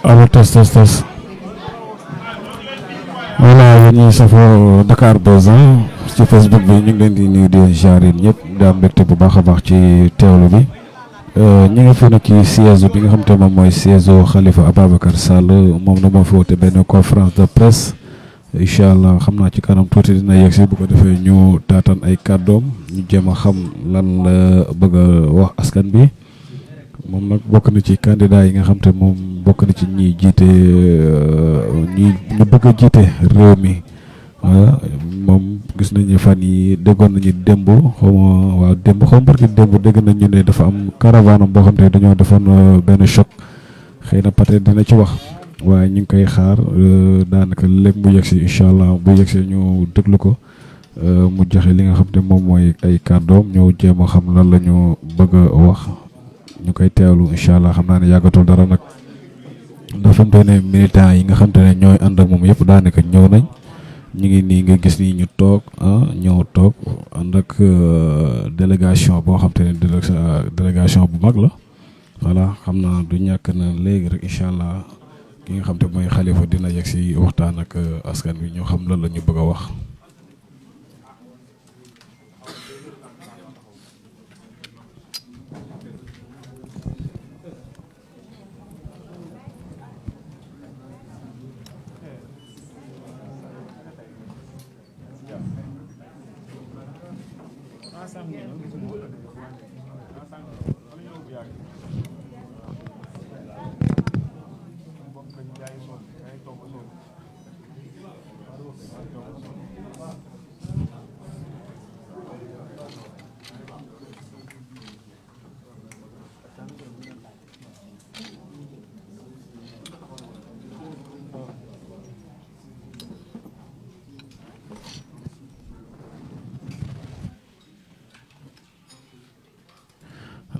allo tes voilà yéen ñi safoo Dakar Buzz ci Facebook bi ñu ngi leen di nuyu di jaar ñëpp di am mbégte bu baax a baax ci teewlu bi ñu ngi fi nag ci siège bi nga xam te moom mooy siège Khalifa Ababacar Sall moom na moo fi woote benn conférence de presse incha allah xam naa ci kanam tuuti dina yegg si bu ko defee ñu taataan ay kàddoom ñu jéem a xam lan la bëgg a wax askan bi moom nag bokk na ci candidat yi nga xam te moom bokk na ci ñiy jiite ñu bëgg a jiite réew mi moom gis nañu fan yi déggoon nañu démb xaw barki démb dégg nañu ne dafa am caravane boo xam te dañoo defoon benn choc xëy na peut-être dina ci wax waaye ñu ngi koy xaar daanaka léegi mu yegsi incha allah bu yegsee ñu déglu ko mu joxe li nga xam te moom mooy ay kàddoom ñëw jéem a xam lan la ñu bëgg a wax ñu koy teewlu incha allah xam naa ne yàggatul dara nag ndax fi mu toll nii militants yi nga xam te ne ñooy ànd ak moom yëpp daanaka ñëw nañ ñu ngi nii nga gis nii ñu toog ñëw toog ànd ak délégation boo xam te ne délégation bu mag la voilà xam naa du ñàkk na léegi rek incha allah ki nga xam te mooy Khalifa dina yegg si waxtaan ak askan wi ñu xam lan la ñu bëgg a wax.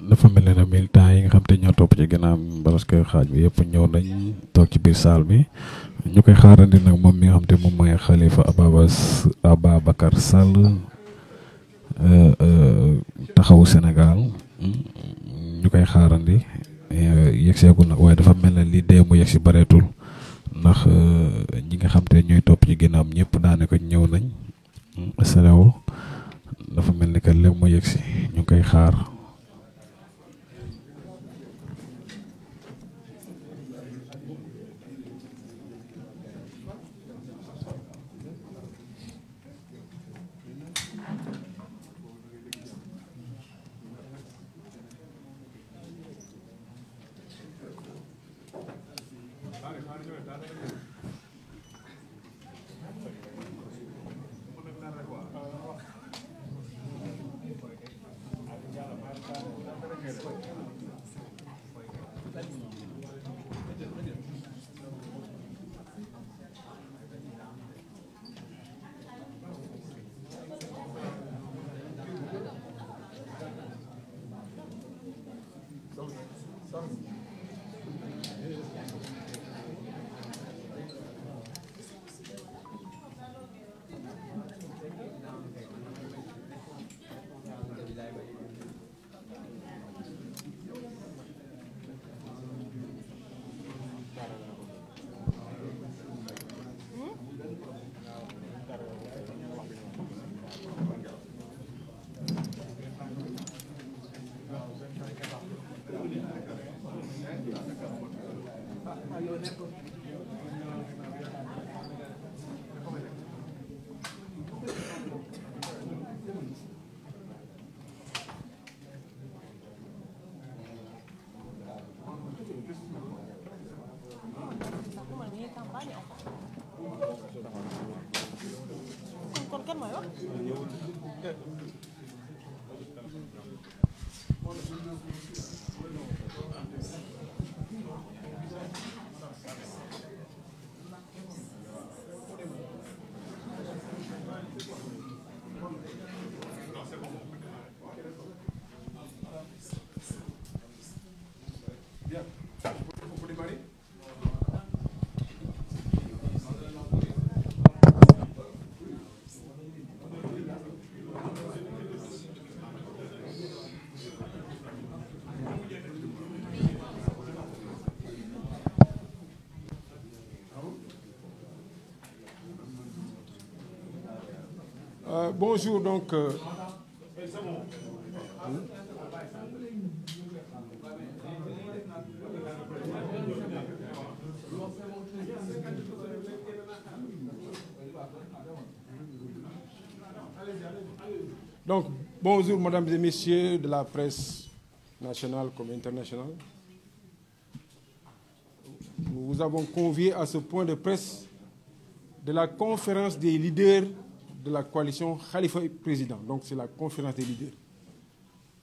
dafa mel ne militant yi nga xam te ñoo topp ci ginnaaw parce que xaaj bi yëpp ñëw nañ toog ci biir salle bi ñu koy xaarandi nag moom mi nga xam te moom mooy Khalifa Ababacar Sall taxawu Sénégal ñu koy xaarandi yegseegul nag waaye dafa mel ne li dee mu yegsi bareetul ndax ñi nga xam te ñooy topp ci ginnaaw ñëpp daanaka ñëw nañ Sénégal dafa mel ni que léegi mu yegsi ñu koy xaar. Bonjour, donc... Donc, bonjour, mesdames et messieurs de la presse nationale comme internationale. Nous vous avons conviés à ce point de presse de la conférence des leaders de la coalition Khalifa Président. Donc, c'est la conférence des leaders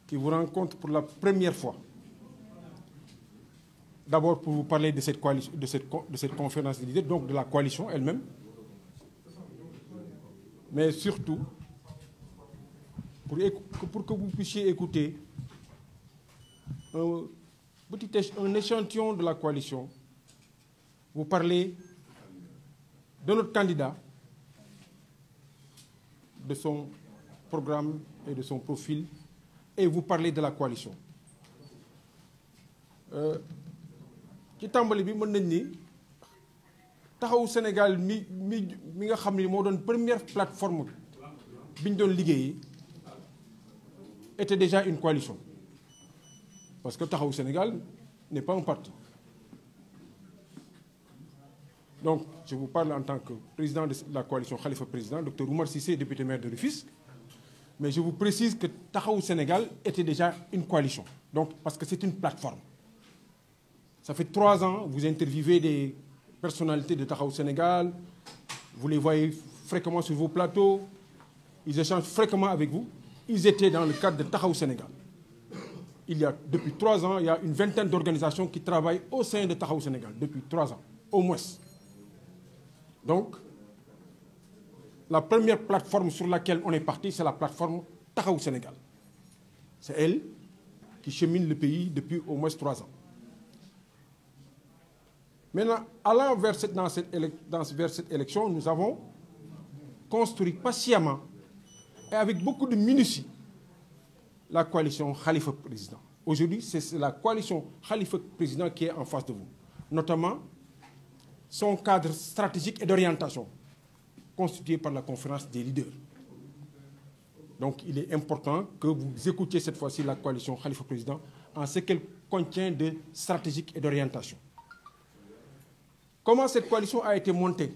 qui vous rencontre pour la première fois. D'abord, pour vous parler de cette coalition, de cette conférence des leaders, donc de la coalition elle-même, mais surtout pour que vous puissiez écouter un échantillon de la coalition, vous parler de notre candidat, de son programme et de son profil, et vous parler de la coalition. Ci tàmbali bi mën nañ ni Taxawu Sénégal mi nga xam ni moo doon première plateforme bi ñu doon liggéeyee était déjà une coalition. Parce que Taxawu Sénégal n'est pas un parti. Donc, je vous parle en tant que président de la coalition Khalifa Président, Dr Oumar Cissé, député maire de Rufisque. Mais je vous précise que Taxawu Sénégal était déjà une coalition. Donc, parce que c'est une plateforme. Ça fait 3 ans, vous interviewez des personnalités de Taxawu Sénégal, vous les voyez fréquemment sur vos plateaux, ils échangent fréquemment avec vous. Ils étaient dans le cadre de Taxawu Sénégal. Depuis 3 ans, il y a une vingtaine d'organisations qui travaillent au sein de Taxawu Sénégal, depuis 3 ans, au moins. Donc, la première plateforme sur laquelle on est parti, c'est la plateforme Taxawu Sénégal. C'est elle qui chemine le pays depuis au moins 3 ans. Maintenant, allant vers cette élection, nous avons construit patiemment et avec beaucoup de minutie la coalition Khalifa Président. Aujourd'hui, c'est la coalition Khalifa Président qui est en face de vous. Notamment, son cadre stratégique et d'orientation, constitué par la conférence des leaders. Donc, il est important que vous écoutiez cette fois-ci la coalition Khalifa Président en ce qu'elle contient de stratégique et d'orientation. Comment cette coalition a été montée?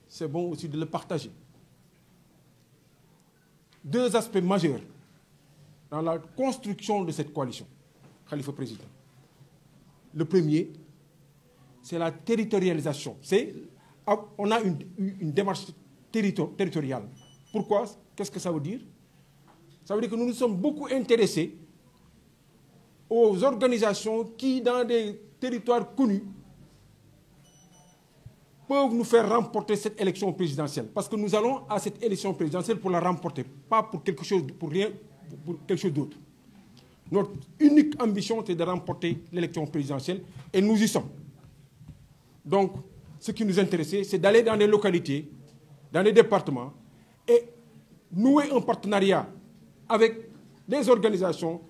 C'est bon aussi de le partager. 2 aspects majeurs dans la construction de cette coalition Khalifa Président. Le premier, c'est la territorialisation. On a une démarche territoriale. Pourquoi? Qu'est-ce que ça veut dire? Ça veut dire que nous nous sommes beaucoup intéressés aux organisations qui, dans des territoires connus, peuvent nous faire remporter cette élection présidentielle. Parce que nous allons à cette élection présidentielle pour la remporter, pas pour quelque chose, pour quelque chose d'autre. Notre unique ambition, c'est de remporter l'élection présidentielle et nous y sommes. Donc, ce qui nous intéressait, c'est d'aller dans des localités, dans des départements et nouer un partenariat avec des organisations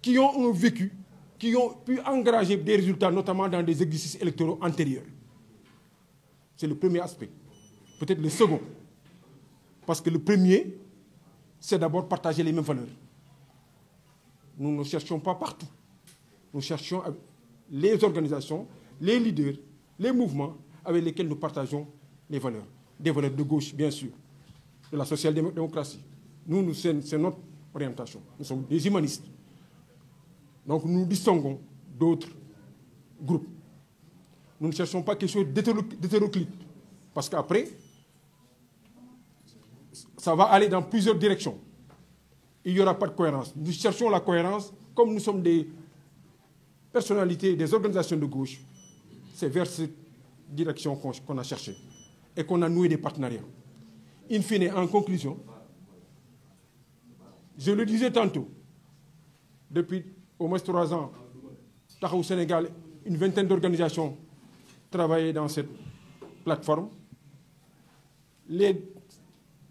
qui ont un vécu, qui ont pu engager des résultats, notamment dans des exercices électoraux antérieurs. C'est le premier aspect. Peut-être le second. Parce que le premier, c'est d'abord partager les mêmes valeurs. Nous ne cherchons pas partout. Nous cherchons les organisations, les leaders, les mouvements avec lesquels nous partageons les valeurs. Des valeurs de gauche, bien sûr, de la social-démocratie. Nous c'est notre orientation. Nous sommes des humanistes. Donc nous distinguons d'autres groupes. Nous ne cherchons pas quelque chose d'hétéroclite. Parce qu'après, ça va aller dans plusieurs directions. Il n'y aura pas de cohérence. Nous cherchons la cohérence, comme nous sommes des personnalités, des organisations de gauche. C'est vers cette direction qu'on a cherché et qu'on a noué des partenariats. In fine, en conclusion, je le disais tantôt, depuis au moins 3 ans, Taxawu Sénégal, une vingtaine d'organisations travaillaient dans cette plateforme. Les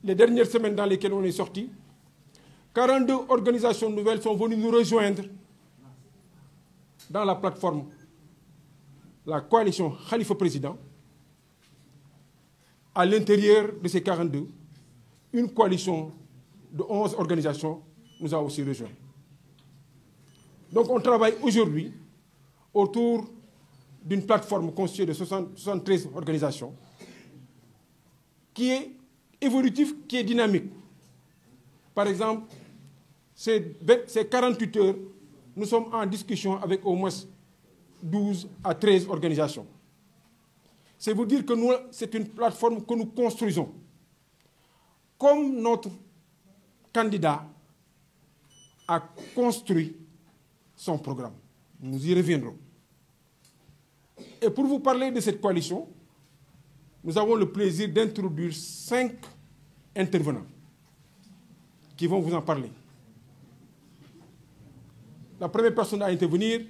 dernières semaines dans lesquelles on est sorti, 42 organisations nouvelles sont venues nous rejoindre dans la plateforme, la coalition Khalifa Président. À l'intérieur de ces 42, une coalition de 11 organisations nous a aussi rejoints. Donc on travaille aujourd'hui autour d'une plateforme constituée de 73 organisations qui est évolutive, qui est dynamique. Par exemple, ces 48 heures, nous sommes en discussion avec au moins 12 à 13 organisations. C'est vous dire que nous, c'est une plateforme que nous construisons. Comme notre candidat a construit son programme. Nous y reviendrons. Et pour vous parler de cette coalition, nous avons le plaisir d'introduire 5 intervenants qui vont vous en parler. La première personne à intervenir,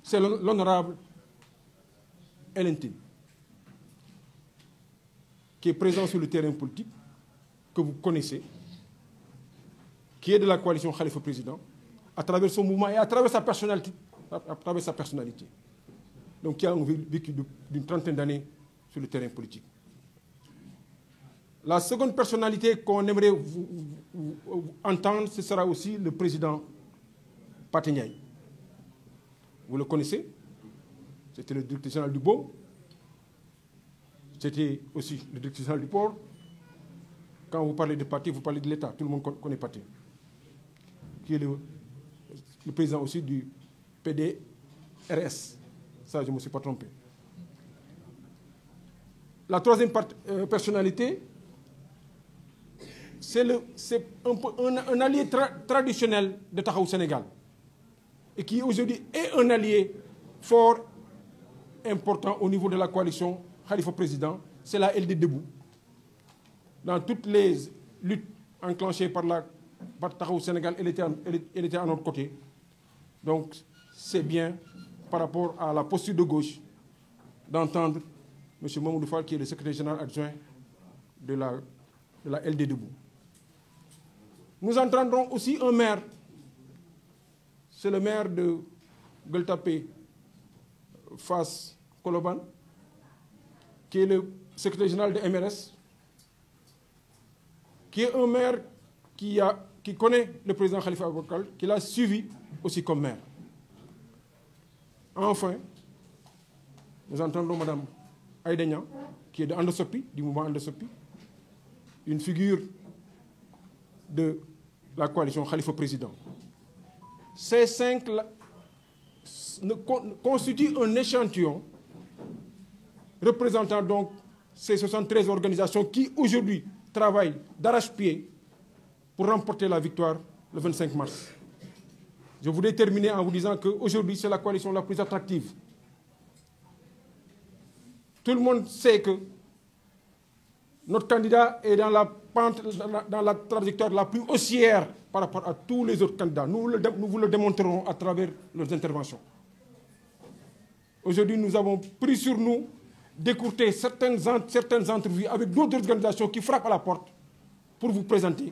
c'est l'honorable Hélène Tine, qui est présent sur le terrain politique, que vous connaissez, qui est de la coalition Khalifa Président, à travers son mouvement et à travers sa personnalité. Donc qui a vécu d'une trentaine d'années sur le terrain politique. La seconde personnalité qu'on aimerait vous entendre, ce sera aussi le président Pathé Ndiaye. Vous le connaissez, c'était le directeur général du BOM, c'était aussi le directeur général du port. Quand vous parlez de Pathé, vous parlez de l'État, tout le monde connaît Pathé, qui est le président aussi du PDRS. Ça, je ne me suis pas trompé. La troisième personnalité, c'est un allié traditionnel de Taxawu Sénégal et qui aujourd'hui est un allié fort important au niveau de la coalition Khalifa Président, c'est la LD Debout. Dans toutes les luttes enclenchées par Taxawu Sénégal, elle était à notre côté. Donc c'est bien par rapport à la posture de gauche d'entendre M. Mamoudou Fall, qui est le secrétaire général adjoint de la LD Debout. Nous entendrons aussi un maire, c'est le maire de Gueule Tapée Fass Colobane, qui est le secrétaire général de MRS, qui est un maire qui connaît le président Khalifa Ababacar, qui l'a suivi aussi comme maire. Enfin, nous entendons Mme Aïda Niang, qui est de Andosopi, du mouvement Andosopi, une figure de la coalition Khalifa Président. Ces 5 constituent un échantillon représentant donc ces 73 organisations qui aujourd'hui travaillent d'arrache-pied pour remporter la victoire le 25 mars. Je voudrais terminer en vous disant qu'aujourd'hui, c'est la coalition la plus attractive. Tout le monde sait que notre candidat est dans la trajectoire la plus haussière par rapport à tous les autres candidats. Nous vous le démontrerons à travers leurs interventions. Aujourd'hui, nous avons pris sur nous d'écourter certaines entrevues avec d'autres organisations qui frappent à la porte pour vous présenter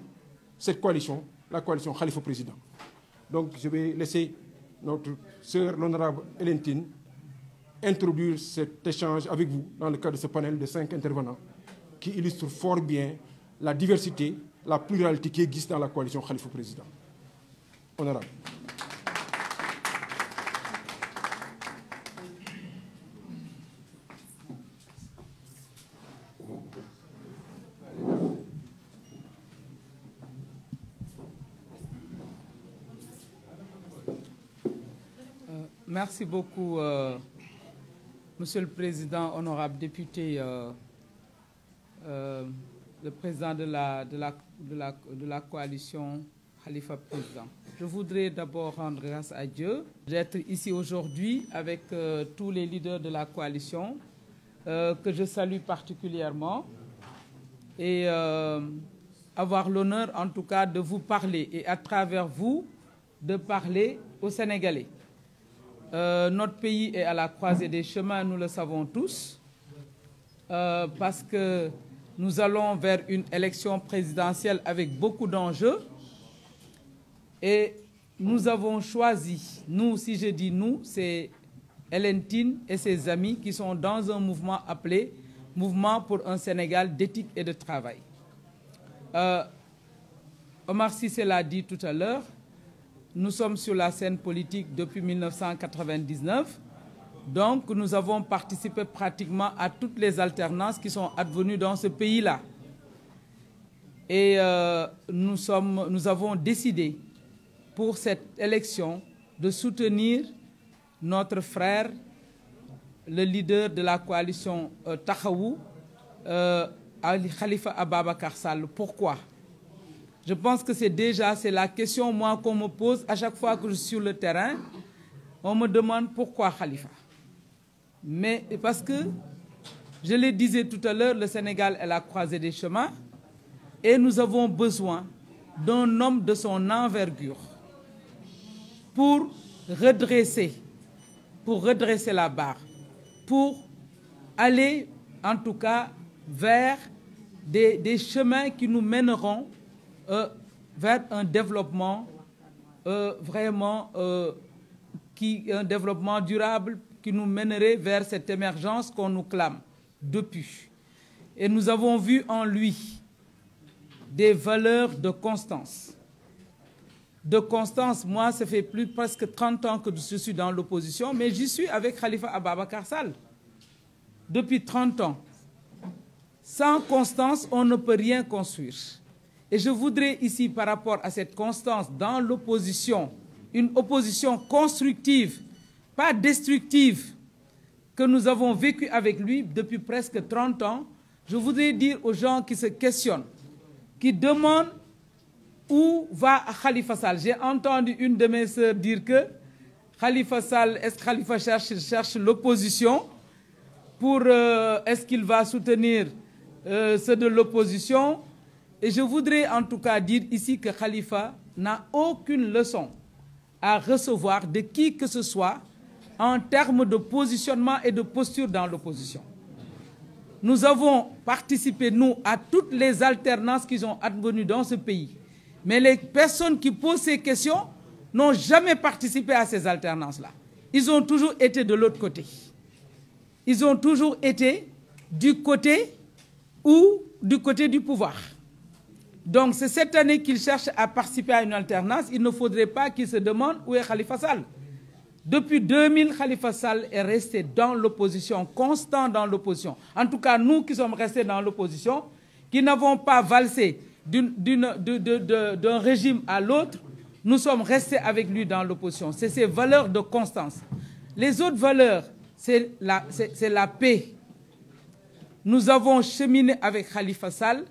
cette coalition, la coalition Khalifa Président. Donc, je vais laisser notre sœur, l'honorable Hélène Tine, introduire cet échange avec vous dans le cadre de ce panel de 5 intervenants qui illustre fort bien la diversité, la pluralité qui existe dans la coalition Khalifa Président. Honorable. Merci beaucoup, Monsieur le Président, honorable député, le président de la coalition Khalifa Président. Je voudrais d'abord rendre grâce à Dieu d'être ici aujourd'hui avec tous les leaders de la coalition que je salue particulièrement et avoir l'honneur en tout cas de vous parler et à travers vous de parler aux Sénégalais. Notre pays est à la croisée des chemins, nous le savons tous, parce que nous allons vers une élection présidentielle avec beaucoup d'enjeux et nous avons choisi, nous, si je dis nous, c'est Hélène Tine et ses amis qui sont dans un mouvement appelé Mouvement pour un Sénégal d'éthique et de travail. Omar Cissé l'a dit tout à l'heure, nous sommes sur la scène politique depuis 1999. Donc, nous avons participé pratiquement à toutes les alternances qui sont advenues dans ce pays-là. Et nous avons décidé, pour cette élection, de soutenir notre frère, le leader de la coalition Taxawu, Khalifa Ababacar Sall. Pourquoi? Je pense que c'est la question, moi, qu'on me pose à chaque fois que je suis sur le terrain. On me demande pourquoi Khalifa. Mais parce que, je le disais tout à l'heure, le Sénégal est la croisée des chemins et nous avons besoin d'un homme de son envergure pour redresser la barre, pour aller en tout cas vers des chemins qui nous mèneront vers un développement un développement durable qui nous mènerait vers cette émergence qu'on nous clame depuis. Et nous avons vu en lui des valeurs de constance. De constance, moi, ça fait presque 30 ans que je suis dans l'opposition, mais j'y suis avec Khalifa Ababacar Sall depuis 30 ans. Sans constance, on ne peut rien construire. Et je voudrais ici, par rapport à cette constance dans l'opposition, une opposition constructive, pas destructive, que nous avons vécu avec lui depuis presque 30 ans, je voudrais dire aux gens qui se questionnent, qui demandent où va Khalifa Sall. J'ai entendu une de mes sœurs dire que Khalifa Sall, est-ce que Khalifa cherche l'opposition pour est-ce qu'il va soutenir ceux de l'opposition? Et je voudrais en tout cas dire ici que Khalifa n'a aucune leçon à recevoir de qui que ce soit en termes de positionnement et de posture dans l'opposition. Nous avons participé, nous, à toutes les alternances qui sont advenues dans ce pays. Mais les personnes qui posent ces questions n'ont jamais participé à ces alternances-là. Ils ont toujours été de l'autre côté. Ils ont toujours été du côté du pouvoir. Donc c'est cette année qu'ils cherchent à participer à une alternance. Il ne faudrait pas qu'ils se demandent où est Khalifa Sall. Depuis 2000, Khalifa Sall est resté dans l'opposition, constant dans l'opposition. En tout cas, nous qui sommes restés dans l'opposition, qui n'avons pas valsé d'un régime à l'autre, nous sommes restés avec lui dans l'opposition. C'est ces valeurs de constance. Les autres valeurs, c'est la paix. Nous avons cheminé avec Khalifa Sall,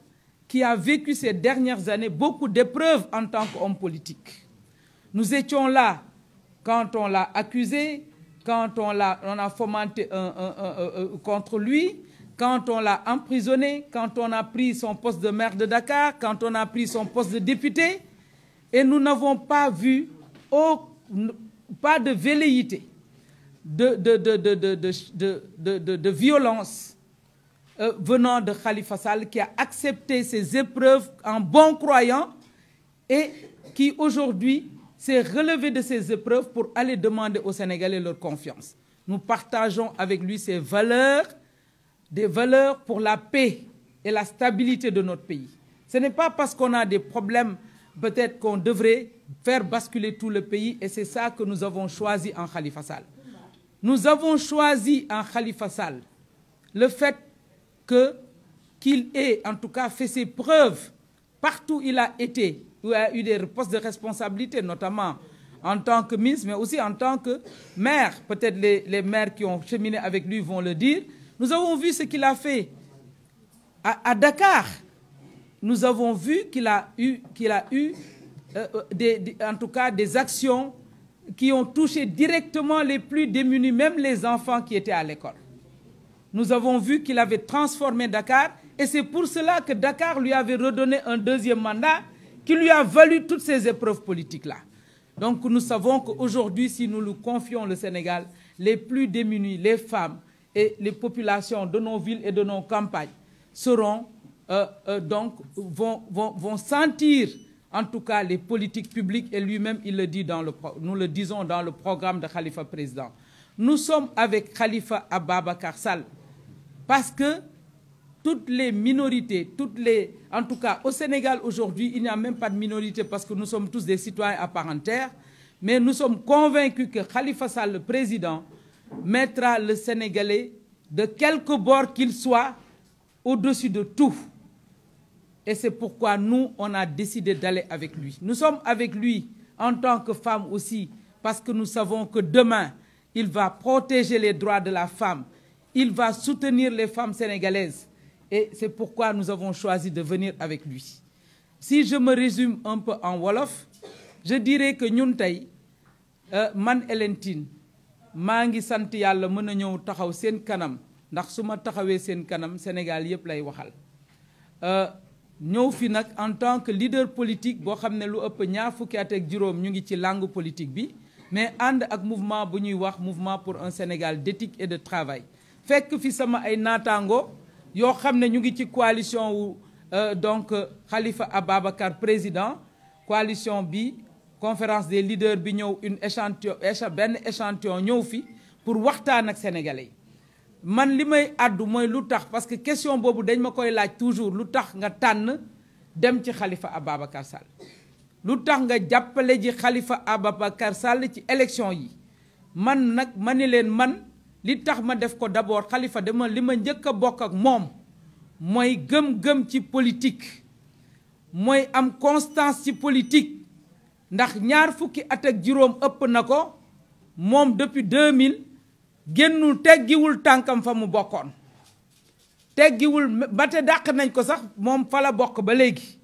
qui a vécu ces dernières années beaucoup d'épreuves en tant qu'homme politique. Nous étions là quand on l'a accusé, quand on a fomenté contre lui, quand on l'a emprisonné, quand on a pris son poste de maire de Dakar, quand on a pris son poste de député, et nous n'avons pas vu pas de velléité, de violence venant de Khalifa Sall, qui a accepté ces épreuves en bon croyant et qui aujourd'hui s'est relevé de ces épreuves pour aller demander aux Sénégalais leur confiance. Nous partageons avec lui ces valeurs, des valeurs pour la paix et la stabilité de notre pays. Ce n'est pas parce qu'on a des problèmes, peut-être qu'on devrait faire basculer tout le pays, et c'est ça que nous avons choisi en Khalifa Sall. Nous avons choisi en Khalifa Sall le fait qu'il ait en tout cas fait ses preuves partout où il a été, où il a eu des postes de responsabilité, notamment en tant que ministre, mais aussi en tant que maire. Peut-être les maires qui ont cheminé avec lui vont le dire. Nous avons vu ce qu'il a fait à Dakar. Nous avons vu qu'il a eu en tout cas des actions qui ont touché directement les plus démunis, même les enfants qui étaient à l'école. Nous avons vu qu'il avait transformé Dakar, et c'est pour cela que Dakar lui avait redonné un deuxième mandat qui lui a valu toutes ces épreuves politiques-là. Donc nous savons qu'aujourd'hui, si nous lui confions le Sénégal, les plus démunis, les femmes et les populations de nos villes et de nos campagnes vont sentir en tout cas les politiques publiques, et lui-même il le dit nous le disons dans le programme de Khalifa président. Nous sommes avec Khalifa Ababacar Sall parce que toutes les minorités, en tout cas au Sénégal aujourd'hui, il n'y a même pas de minorité parce que nous sommes tous des citoyens à part entière, mais nous sommes convaincus que Khalifa Sall, le président, mettra le Sénégalais, de quelque bord qu'il soit, au-dessus de tout. Et c'est pourquoi nous, on a décidé d'aller avec lui. Nous sommes avec lui en tant que femmes aussi, parce que nous savons que demain, il va protéger les droits de la femme. Il va soutenir les femmes sénégalaises. Et c'est pourquoi nous avons choisi de venir avec lui. Si je me résume un peu en wolof, je dirais que ñun tey man Hélène Tine maa ngi sant yàlla mën a ñëw taxaw seen kanam ndax su ma taxawee seen kanam Sénégal yëpp lay waxal. ñëw fi nag en tant que leader politique boo xam ne lu ëpp ñaar fukki at ak juróom ñu ngi ci langue politique bi, mais ànd ak mouvement bu ñuy wax mouvement pour un Sénégal d'éthique et de travail. fekk fi sama ay naataango yoo xam ne ñu ngi ci coalition wu donc Khalifa Ababacar président, coalition bi conférence des leaders bi ñëw benn échantillon ñëw fi pour waxtaan ak sénégalais yi. man li may àddu mooy lu tax, parce que question boobu dañ ma koy laaj toujours, lu tax nga tànn dem ci Khalifa Ababacar Sall, lu tax nga jàppale ji Khalifa Ababacar Sall ci élection yi. man nag ma ni leen man li tax ma def ko d'abord Khalifa dama li ma njëkk a bokk ak moom mooy gëm-gëm ci politique, mooy am constance ci politique, ndax ñaar fukki at ak juróom ëpp na ko moom depuis 2000 génnul teggiwul tànkam fa mu bokkoon, teggiwul ba te dàq nañ ko sax moom fa la bokk ba léegi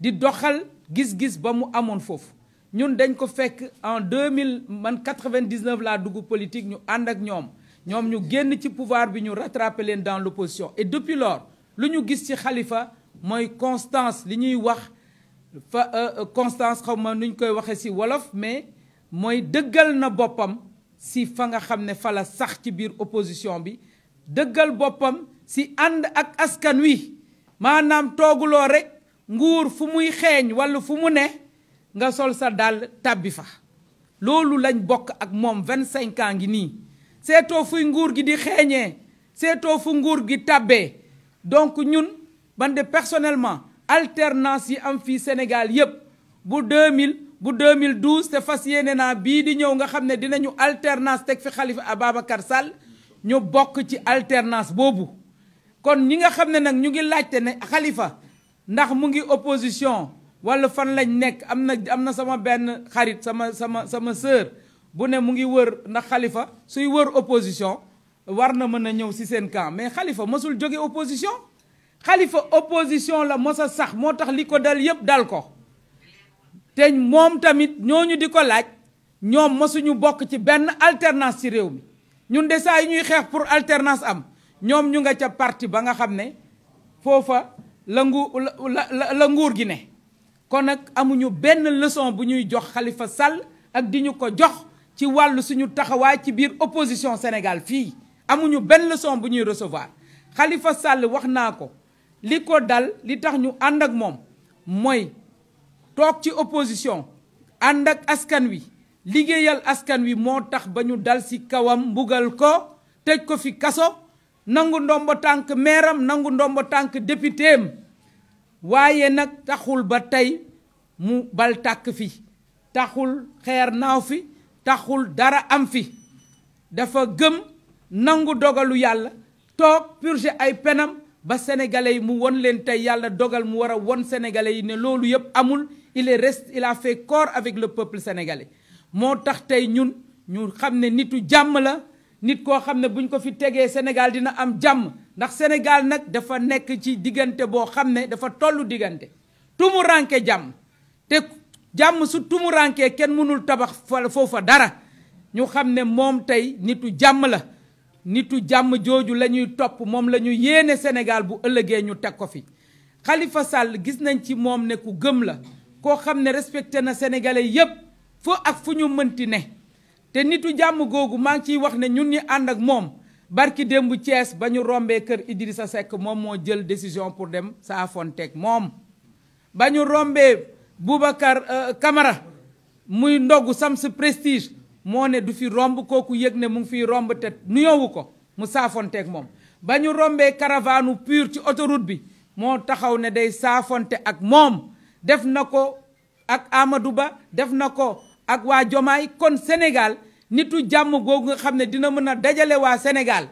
di doxal gis-gis ba mu amoon foofu. ñun dañ ko fekk en 2000 man 99 laa dugg politique, ñu ànd ak ñoom ñu génn ci pouvoir bi ñu rattrapé leen dans l'opposition. Et depuis lors lu ñu gis ci Khalifa mooy constance, li ñuy wax constance xaw ma nuñ koy waxee ci wolof, mais mooy dëggal na boppam si fa nga xam ne fa la sax ci biir opposition bi, dëggal boppam si ànd ak askan wi, maanaam tooguloo rek nguur fu muy xeeñ walla fu mu ne nga sol sa dàll tàbbi fa. loolu lañ bokk ak moom 25 ans ngi nii, seetoo fuy nguur gi di xeeñee, seetoo fu nguur gi tàbbee. donc ñun man de personnellement alternance yi am fii Sénégal yépp bu 2000 bu 2012 te fas yéene naa bii di ñëw nga xam ne dinañu alternance teg fi Khalifa Ababacar Sall ñu bokk ci alternance boobu. kon ñi nga xam ne nag ñu ngi laajte ne Khalifa ndax mu ngi opposition walla fan lañ nekk, am na sama benn xarit sama sœur bu ne mu ngi wër ndax Khalifa suy wër opposition war na mën a ñëw ci seen camp, mais Khalifa mësul jóge opposition. Khalifa opposition la mos a sax, moo tax li ko dal yépp dal ko. te moom tamit ñooñu di ko laaj ñoom mosuñu bokk ci benn alternance ci réew mi. ñun de saa yi ñuy xeex pour alternance am ñoom ñu nga ca parti ba nga xam ne foofa la nguur gi ne. kon nag amuñu benn leçon bu ñuy jox Khalifa Sall ak di ñu ko jox ci wàllu suñu taxawaay ci biir opposition Sénégal fii. amuñu benn leçon bu ñuy recevoir. Khalifa Sall wax naa ko li ko dal, li tax ñu ànd ak moom mooy toog ci opposition ànd ak askan wi, liggéeyal askan wi moo tax ba ñu dal ci kawam, mbugal ko, tëj ko fi kaso, nangu ndombo tànk meeram, nangu ndombo tànk députéem. waaye nag taxul ba tey mu bal tàkk fi, taxul xeer naaw fi, taxul dara am fi. dafa gëm nangu dogalu yàlla, toog purger ay penam ba sénégalais yi mu won leen tey yàlla dogal mu war a won sénégalais yi ne loolu yëpp amul. il a fait corps avec le peuple sénégalais. moo tax tey ñun ñu xam ne nitu jàmm la, nit koo xam ne buñ ko fi tegee Sénégal dina am jàmm. ndax Sénégal nag dafa nekk ci diggante boo xam ne dafa tollu diggante tumuranke jàmm, te jàmm su tumurankee kenn mënul tabax foofa dara. ñu xam ne moom tey nitu jàmm la, nitu jàmm jooju la ñuy topp, moom la ñu yéene Sénégal bu ëllëgee ñu teg ko fi. Khalifa Sall gis nañ ci moom ne ku gëm la, koo xam ne respecté na sénégalais yépp fu ak fu ñu mënti ne. te nitu jàmm googu maa ngi ciy wax ne ñun ñi ànd ak moom barki démb Thiès ba ñu rombee kër Idrissa Seck moom moo jël décision pour dem saafonteeg moom. ba ñu rombee Boubacar Camara muy ndogu Sams Prestige moo ne du fi romb, kooku yëg ne mu ngi fiy romb te nuyoowu ko mu saafonteeg moom. ba ñu rombee caravane PUR ci autoroute bi moo taxaw ne day saafonte ak moom. def na ko ak Amadou Ba def na ko ak waa Jomaay kon Sénégal nitu jàmm googu nga xam ne dina mën a dajale waa Sénégal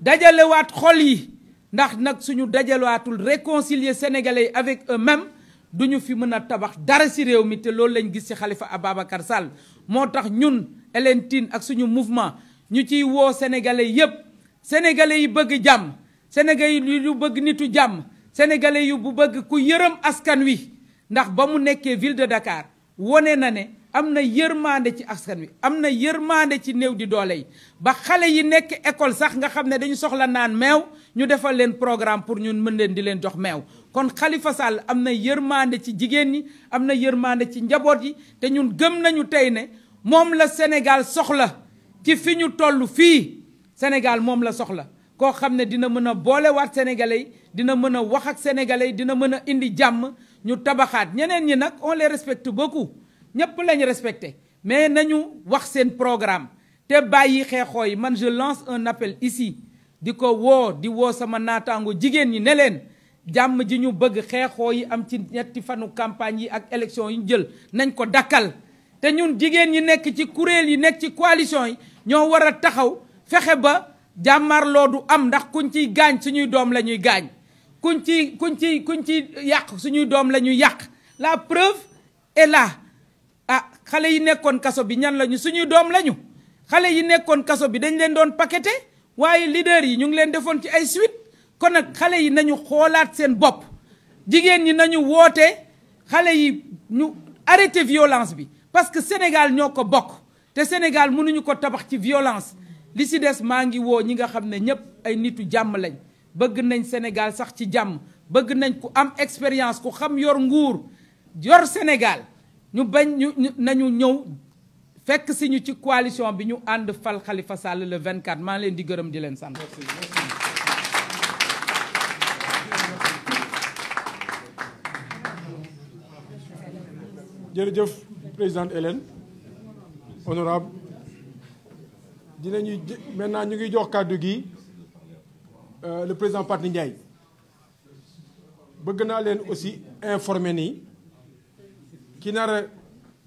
dajalewaat xol yi ndax nag suñu dajalewaatul réconcilier sénégalais yi avec eux-mêmes duñu fi mën a tabax dara ci réew mi te loolu lañ gis ci Khalifa Ababacar Sall moo tax ñun Hélène Tine ak suñu mouvement ñu ciy woo sénégalais yépp sénégalais yi bëgg jàmm sénégalais yi yu bëgg nitu jàmm sénégalais yu bu bëgg ku yërëm askan wi ndax ba mu nekkee ville de Dakar wone na ne am na yërmande ci askan wi am na yërmande ci néew di doole yi ba xale yi nekk école sax nga xam ne dañu soxla naan meew ñu defal leen programme pour ñun mën leen di leen jox meew kon Khalifa Sall am na yërmande ci jigéen ñi am na yërmande ci njaboot yi te ñun gëm nañu tey ne moom la Sénégal soxla ci fi ñu toll fii Sénégal moom la soxla koo xam ne dina mën a boolewaat sénégalais yi dina mën a wax ak sénégalais yi dina mën a indi jàmm ñu tabaxaat ñeneen ñi nag on les respecte beaucoup ñëpp lañu respecté mais nañu wax seen programme te bàyyi xeexoo yi man je lance un appel ici di ko di woo sama naataango jigéen ñi ne leen jàmm ji ñu bëgg xeexoo yi am ci ñetti fanu campagne yi ak élection yi ñu jël nañ ko dakkal te ñun jigéen ñi nekk ci kuréel yi nekk ci coalition yi ñoo war a taxaw fexe ba jàmmarloo du am ndax kuñ ciy gaañ suñuy doom la ñuy gaañ kuñ ci yàq suñuy doom la ñuy yàq la preuve est là xale yi nekkoon kaso bi ñan lañu suñuy doom lañu xale yi nekkoon kaso bi dañ leen doon paqueté waaye leader yi ñu ngi leen defoon ci ay suite kon nag xale yi nañu xoolaat seen bopp jigéen ñi nañu woote xale yi ñu arrêté violence bi parce que Sénégal ñoo ko bokk te Sénégal mënuñu ko tabax ci violence li ci des maa ngi woo ñi nga xam ne ñëpp ay nitu jàmm lañ bëgg nañ Sénégal sax ci jàmm bëgg nañ ku am expérience ku xam yor nguur yor Sénégal ñu bañ nañu ñëw fekk si ñu ci coalition bi ñu ànd fal Khalifa Sall le 24 maa leen di gërëm di leen sant. jërëjëf présidente Hélène honorable dinañu maintenant ñu ngi jox kàddu gi le président Pathé Ndiaye bëgg naa leen aussi informer ni ki nar a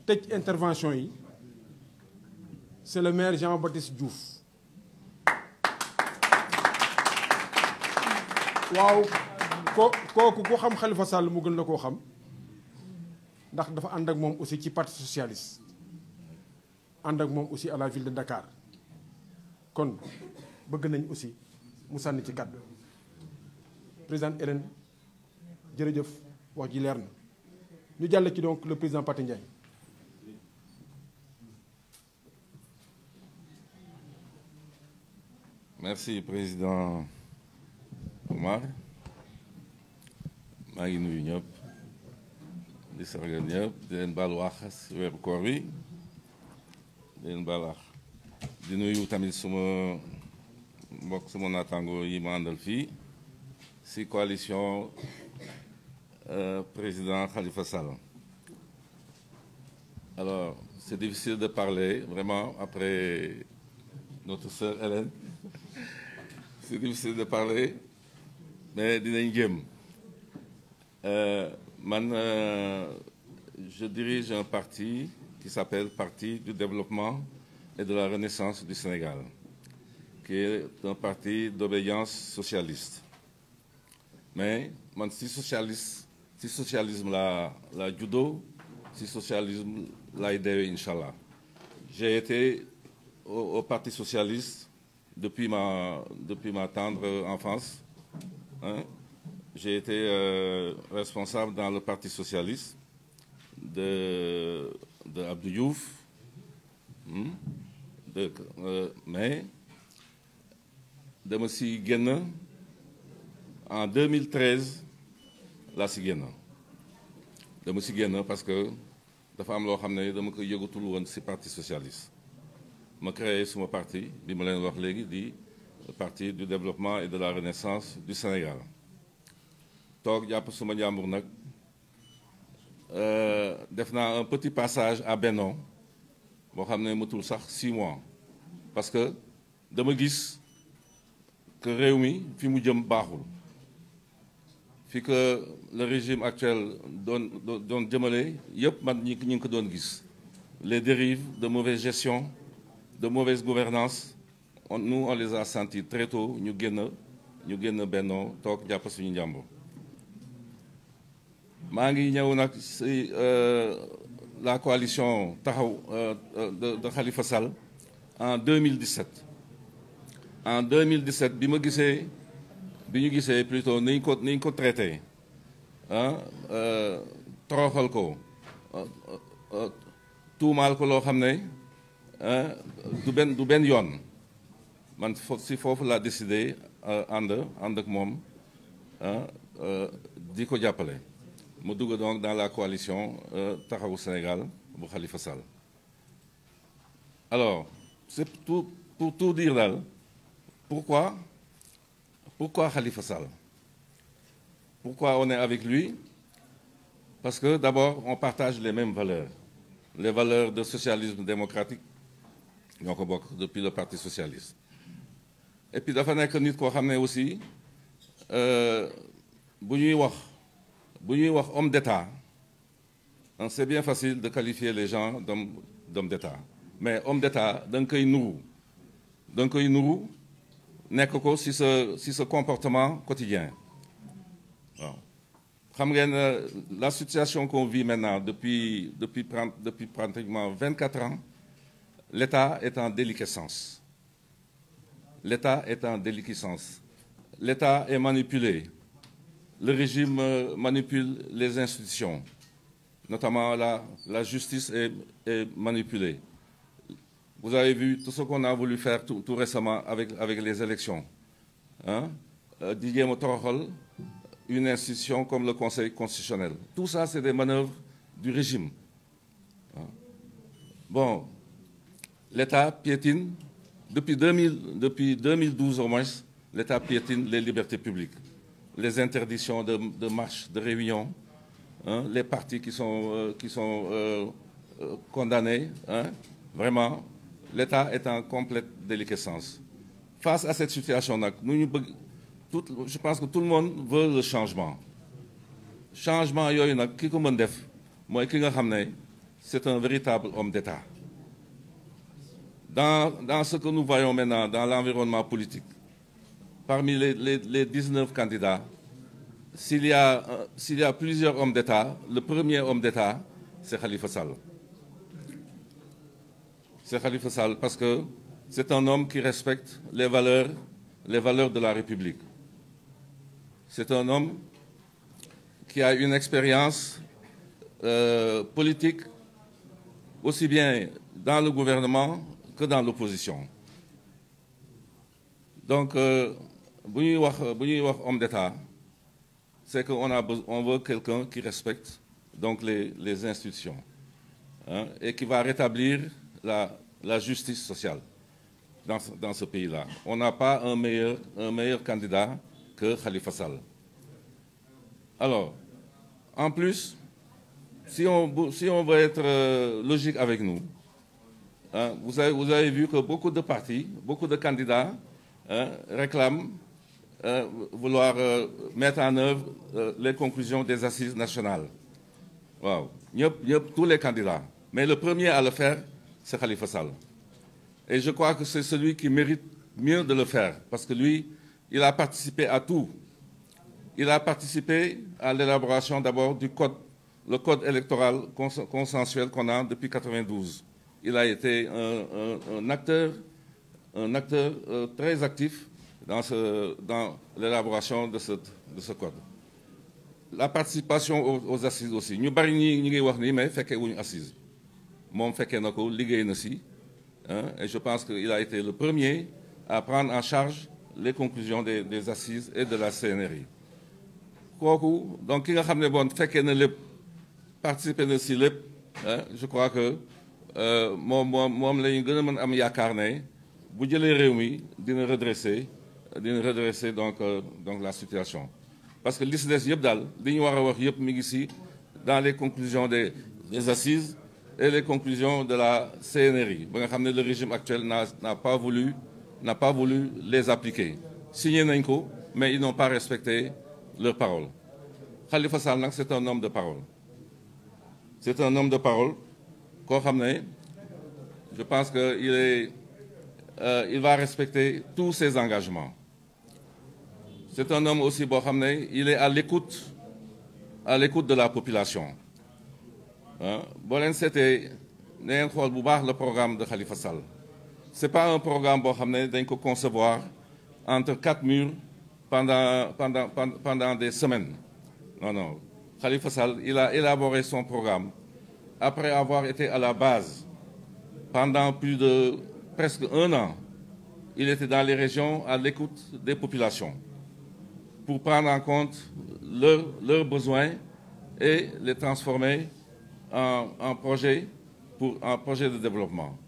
tëj intervention yi c'est le maire Jean-Baptiste Diouf waaw kooku ku xam Khalifa Sall mu gën la koo xam ndax dafa ànd ak moom aussi ci parti socialiste ànd ak moom aussi à la ville de Dakar kon bëgg nañ aussi mu sànni ci kàddu président Hélène jërëjëf wax ji leer na ñu jàll ci donc le président Pathé Ndiaye. Merci président Omar maa ngi nuyu ñëpp di sargal ñëpp di leen baal wax si weeru koor bi di leen baal wax di nuyu tamit suma mbokk suma naataango yi ma àndal fii si coalition président Khalifa Sall. Alors c'est difficile de parler vraiment après notre sœur Hélène c'est difficile de parler mais dinañ jéem man je dirige un parti qui s'appelle Parti du développement et de la renaissance du Sénégal, qui est un parti d'obédience socialiste. Mais man si socialisme la judo, si socialisme laay deewee inchallah. J'ai été au Parti socialiste depuis ma tendre enfance. Hein? J'ai été responsable dans le Parti socialiste de Abdou Diouf. Mais dama si génn en 2013 laa si génn dama si génn parce que dafa am loo xam ne dama ko yëgatul woon si Parti socialiste ma créé suma parti bi ma leen wax léegi di Parti du développement et de la renaissance du Sénégal toog jàpp suma njàmbur nag def naa un petit passage à Benno boo xam ne matul sax 6 mois parce que dama gis que réew mi fi mu jëm baaxul fi que le régime actuel doon jëmale yëpp man ñi ngi ko doon gis les dérives de mauvaise gestion de mauvaise gouvernance nous on les a sentis très tôt ñu génn bennoo toog jàpp suñu njàmbur maa ngi ñëw nag si la coalition taxaw de Khalifa Sall en 2017 en 2017 bi ñu gisee plutôt niñ ko traité toroxal ko tuumaal ko loo xam ne du benn yoon man si foofu laa décidé ànd ak moom di ko jàppale mu dugg donc dans la coalition Taxawu Sénégal bu Khalifa Sall alors c'est pour tout dire daal pourquoi Khalifa Sall pourquoi on est avec lui parce que d'abord on partage les mêmes valeurs les valeurs de socialisme démocratique ñoo ko bokk depuis le Parti socialiste et puis dafa nekk nit koo xam ne aussi bu ñuy wax homme d'État c'est bien facile de qualifier les gens d'homme d'État mais homme d'État da nga koy nuru nekk ko si sa comportement quotidien waaw xam ngeen la situation qu'on vit maintenant depuis pratiquement 24 ans l'État est en déliquescence l'État est manipulé le régime manipule les institutions notamment la justice est manipulée vous avez vu tout ce qu'on a voulu faire tout récemment avec les élections di jéem a toroxal une institution comme le Conseil constitutionnel tout ça c'est des manœuvres du régime bon l'État piétine depuis 2012 au moins l'État piétine les libertés publiques les interdictions de marche de réunion les partis qui sont condamnés vraiment l'État est en complète déliquescence face à cette situation nag je pense que tout le monde veut le changement yooyu nag ki ko mën def mooy ki nga xam ne c'est un véritable homme d'État dans ce que nous voyons maintenant dans l'environnement politique parmi les 19 candidats s'il y a plusieurs hommes d'État le premier homme d'État c'est Khalifa Sall parce que c'est un homme qui respecte les valeurs de la République c'est un homme qui a une expérience politique aussi bien dans le gouvernement que dans l'opposition donc bu ñuy wax homme d'État c'est que on veut quelqu'un qui respecte donc les institutions et qui va rétablir la justice sociale dans ce pays-là on n'a pas un meilleur candidat que Khalifa Sall alors en plus si on veut être logique avec nous vous avez vu que beaucoup de partis beaucoup de candidats réclament vouloir mettre en œuvre les conclusions des assises nationales waaw ñëpp tous les candidats mais le premier à le faire c'est Khalifa Sall et je crois que c'est celui qui mérite mieux de le faire parce que lui il a participé à tout il a participé à l'élaboration d'abord le code électoral consensuel qu'on a depuis 92 il a été un acteur très actif dans l'élaboration de ce code la participation aux assises aussi ñu bari ñi ngi wax ni mais fekkee wuñu assise moom fekkee na ko liggéey na si et je pense qu'il a été le premier à prendre en charge les conclusions des assises et de la CNRI kooku donc ki nga xam ne bon fekkee na lépp participer na si lépp je crois que moom la ñu gën a mën am yaakaar ne bu jëlee réew mi dina redresser donc la situation parce que li si des yëpp daal li ñu war a wax yëpp mi ngi si dans les conclusions des assises et les conclusions de la CNRI ba nga xam ne le régime actuel n'a pas voulu les appliquer signé nañ ko mais ils n'ont pas respecté leur parole. Khalifa Sall nag c'est un homme de parole. C'est un homme de parole koo xam ne je pense que il va respecter tous ses engagements. C'est un homme aussi boo xam ne il est à l'écoute de la population. boo leen seetee na ngeen xool bu baax le programme de Khalifa Sall. C'est pas un programme boo xam ne dañ ko concevoir entre quatre murs pendant des semaines. Non, non. Khalifa Sall, il a élaboré son programme après avoir été à la base pendant plus de presque un an. Il était dans les régions à l'écoute des populations pour prendre en compte leurs besoins et les transformer en projet de développement.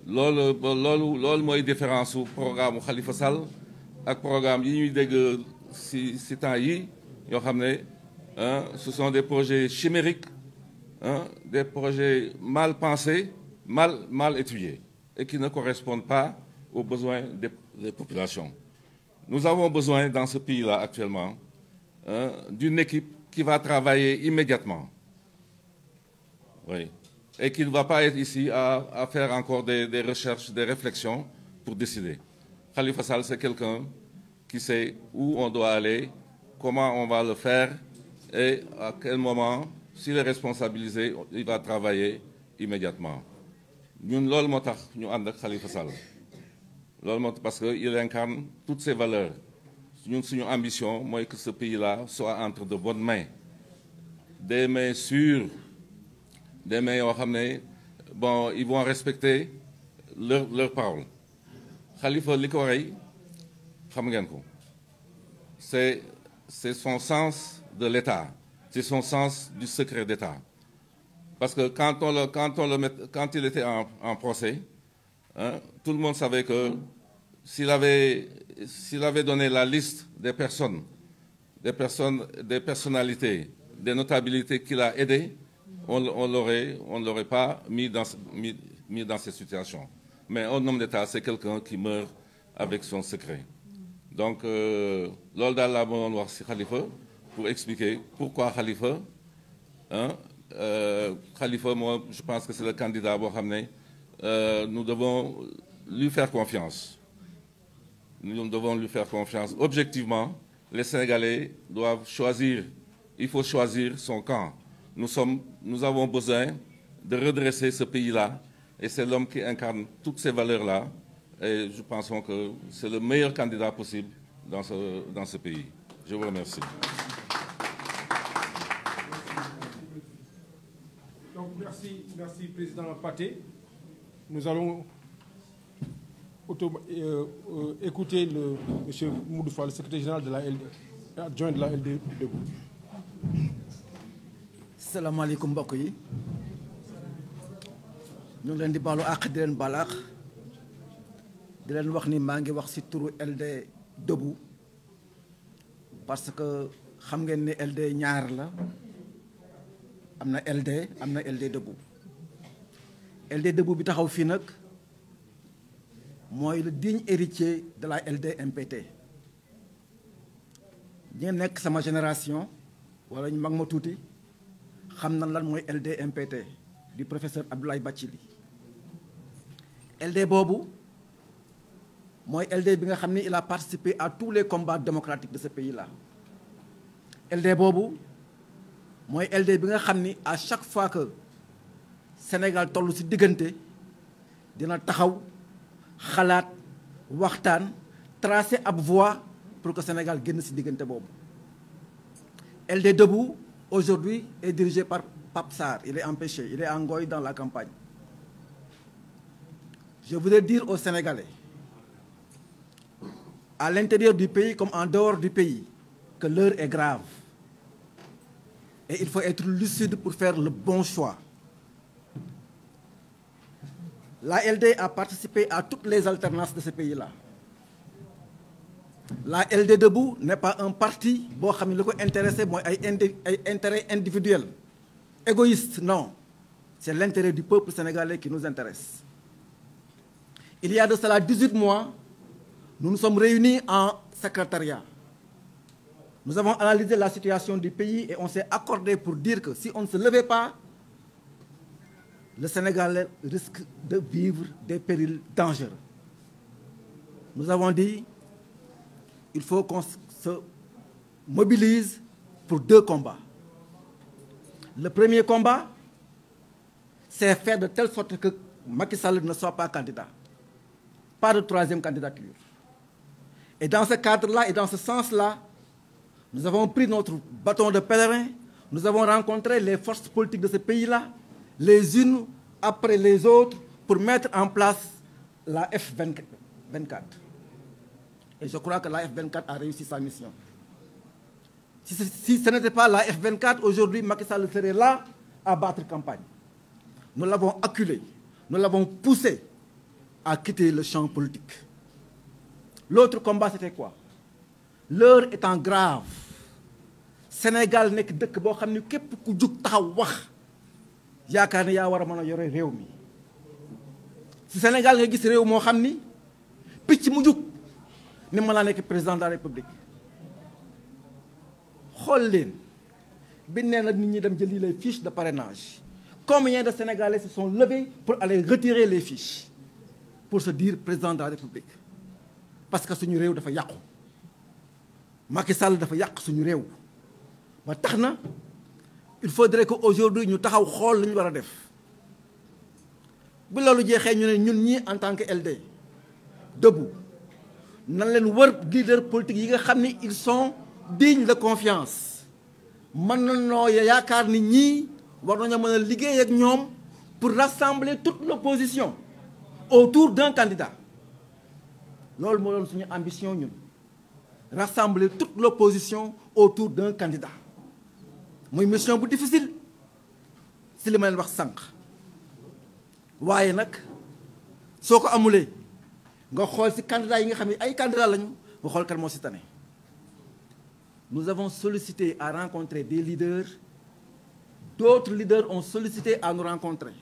loolu mooy différence su programme Khalifa Sall ak programme yi ñuy dégg ci temps yi yoo xam ne ce sont des projets chimériques, des projets mal pensés, mal étudiés et qui ne correspondent pas aux besoins des populations. Nous avons besoin dans ce pays-là actuellement d'une équipe qui va travailler immédiatement. Oui. Et qui ne va pas être ici à faire encore des recherches, des réflexions pour décider. Khalifa Sall, c'est quelqu'un qui sait où on doit aller, comment on va le faire et à quel moment, s'il est responsabilisé, il va travailler immédiatement. Ñun loolu moo tax ñu ànd ak Khalifa Sall loolu moo tax parce que il incarne toutes ces valeurs. Ñun suñu ambition mooy que ce pays-là soit entre de bonnes mains, des mains sûres, des mains yoo xam ne bon ils vont respecter leur parole. Khalifa li ko rey xam ngeen ko c'est son sens de l'État, c'est son sens du secret d'État. Parce que quand il était en procès, tout le monde savait que s'il avait donné la liste des personnalités, des notabilités qu'il a aidées, on ne l'aurait pas mis dans cette situation. Mais un homme d'État, c'est quelqu'un qui meurt avec son secret. Donc, loolu daal laa bëggoon wax ci Khalifa pour expliquer pourquoi Khalifa. Khalifa, moi, je pense que c'est le candidat boo xam ne nous devons lui faire confiance. Nous devons lui faire confiance. Objectivement, les Sénégalais doivent choisir. Il faut choisir son camp. Nous avons besoin de redresser ce pays-là et c'est l'homme qui incarne toutes ces valeurs-là et je pense que c'est le meilleur candidat possible dans ce pays. Je vous remercie. Donc merci Président Pathé. Nous allons écouter monsieur Mamadou Fall, le secrétaire général de la LD, adjoint de la LD Debout. Salaamaaleykum mbokk yi ñu ngi leen di baalu àq di leen baal àq di leen wax ni maa ngi wax ci turu LD Debout parce que xam ngeen ni LD ñaar la am na LD Debout. LD Debout bi taxaw fii nag mooy le digne héritier de la LD MPT. ñi nekk sama génération wala ñu mag ma tuuti xam na lan mooy LD MPT du professeur Abdoulaye Bathily. LD boobu mooy LD bi nga xam ni il a participé à tous les combats démocratiques de ce pays-là. LD boobu mooy LD bi nga xam ni à chaque fois que Sénégal toll ci diggante dina taxaw xalaat waxtaan tracer ab voie pour que Sénégal génn ci diggante boobu. LD Debout aujourd'hui est dirigé par Pape Sarr. Il est empêché, il est en Ngoï dans la campagne. Je voudrais dire aux Sénégalais, à l'intérieur du pays comme en dehors du pays, que l'heure est grave. Et il faut être lucide pour faire le bon choix. La LD a participé à toutes les alternances de ce pays-là. La LD Debout n'est pas un parti boo xam ne li ko intéressé mooy ay intérêt individuel égoïste, non. C'est l'intérêt du peuple sénégalais qui nous intéresse. Il y a de cela 18 mois, nous nous sommes réunis en secrétariat. Nous avons analysé la situation du pays et on s'est accordé pour dire que si on ne se levait pas, le Sénégal risque de vivre des périls dangereux. Nous avons dit qu'il faut qu'on se mobilise pour 2 combats. Le premier combat, c'est faire de telle sorte que Macky Sall ne soit pas candidat. Pas de 3e candidature. Et dans ce cadre-là et dans ce sens-là, nous avons pris notre bâton de pèlerin, nous avons rencontré les forces politiques de ce pays-là, les unes après les autres, pour mettre en place la F24. Et je crois que la F24 a réussi sa mission. Si ce n'était pas la F24, aujourd'hui, Macky Sall serait là à battre campagne. Nous l'avons acculé, nous l'avons poussé à quitter le champ politique. L'autre combat, c'était quoi? L'heure étant grave. Sénégal nekk dëkk boo xam ni képp ku jug taxaw wax yaakaar ne yaa war a mën a yore réew mi. Si Sénégal nga gis réew moo xam ni picc mu jug ni mën naa nekk président de la République. xool leen bi nee na nit ñi dem jëli les fiches de parrainage. Combien de Sénégalais se sont levés pour aller retirer les fiches pour se dire président de la République? Parce que suñu réew dafa yàqu. Macky Sall dafa yàq suñu réew. ba tax na il faudrait que aujourd'hui ñu taxaw xool li ñu war a def. bu loolu jeexee ñu ne ñun ñii en tant que LD debout nan leen wër leader politique yi nga xam ni ils sont dignes de confiance. mën nañoo yaakaar ni ñii war nañoo mën a liggéey ak ñoom pour rassembler toute l'opposition autour d'un candidat. loolu moo doon suñu ambition ñun. Rassembler toute l'opposition autour d'un candidat. muy mission bu difficile si li ma leen wax sànq. waaye nag soo ko amulee nga xool si candidat yi nga xam ne ay candidat lañu nga xool kan moo si tane. Nous avons sollicité à rencontrer des leaders. D'autres leaders ont sollicité à nous rencontrer.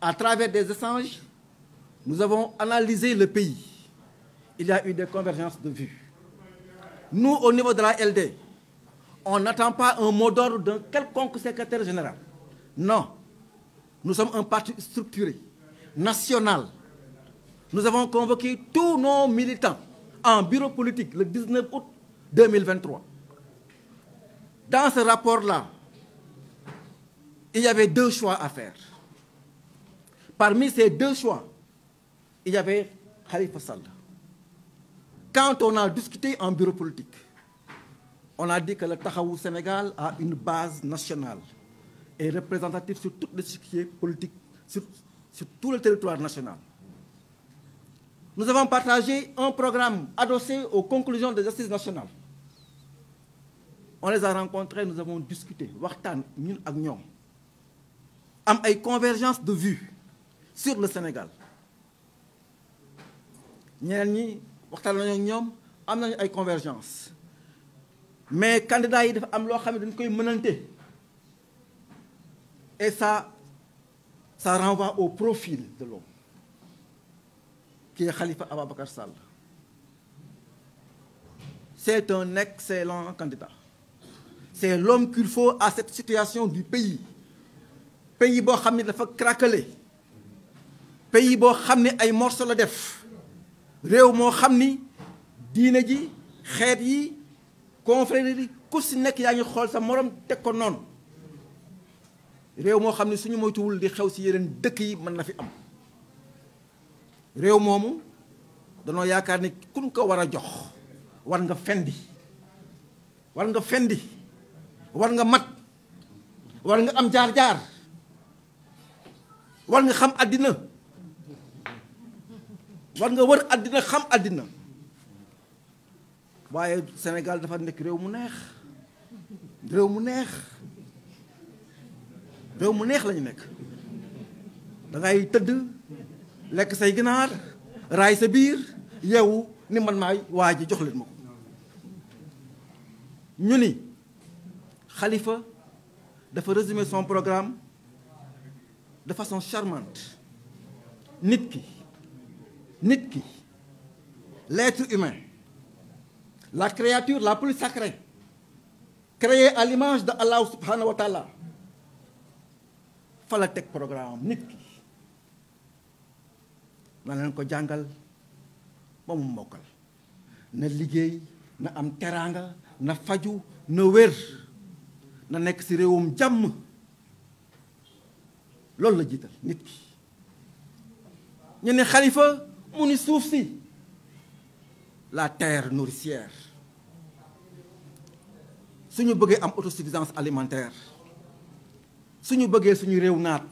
À travers des échanges, nous avons analysé le pays. Il y a eu des convergences de vues. Nous, au niveau de la LD, on n'attend pas un mot d'ordre d'un quelconque secrétaire général. Non. Nous sommes un parti structuré, national. Nous avons convoqué tous nos militants en bureau politique le 19 août 2023. Dans ce rapport-là, il y avait 2 choix à faire. Parmi ces 2 choix, il y avait Khalifa Sall. Quand on a discuté en bureau politique, on a dit que le Taxawu Sénégal a une base nationale et représentative sur tout le chiquier politique, sur tout le territoire national. Nous avons partagé un programme adossé aux conclusions des assises nationales. On les a rencontrés, nous avons discuté, waxtaan ñun ak ñoom am ay convergence de vues sur le Sénégal. ñeneen ñi waxtaan nañu ak ñoom am nañu ay convergence mais candidats yi dafa am loo xam ne dañ koy mënante et ça renvoie au profil de l'homme qui est Khalifa Ababacar Sall. C'est un excellent candidat. C'est l'homme qu'il faut à cette situation du pays. Pays boo xam ne dafa craquelé. Pays boo xam ne ay morceaux la def. réew moo xam ni diine ji xeet yi confrérie yi ku si nekk yaa ngi xool sa morom teg ko noonu. réew moo xam ne suñu moytuwul di xew si yeneen dëkk yi mën na fi am. réew moomu danoo yaakaar ni kuñ ko war a jox war nga fendi war nga fendi war nga mat war nga am jaar-jaar war nga xam àddina war nga wër àddina xam àddina waaye Sénégal dafa nekk réew mu neex réew mu neex réew mu neex lañu nekk da ngay tëdd lekk say ginaar raay sa biir yow ni man maay waa ji jox leen ma ko ñu ni Khalifa dafa résumer son programme de façon charmante. nit ki l'être humain, la créature la plus sacrée, créée à l'image de Allah subhanahu wa ta'ala, fa la teg programme nit ki na leen ko jàngal ba mu mokkal, na liggéey, na am teraanga, na faju, na wér, na nekk ci réewum jàmm. loolu la jiital nit ki. ñu ne xalifa mu ni suuf si, la terre nourricière. suñu bëggee am autosuffisance alimentaire, suñu bëggee suñu réew naat,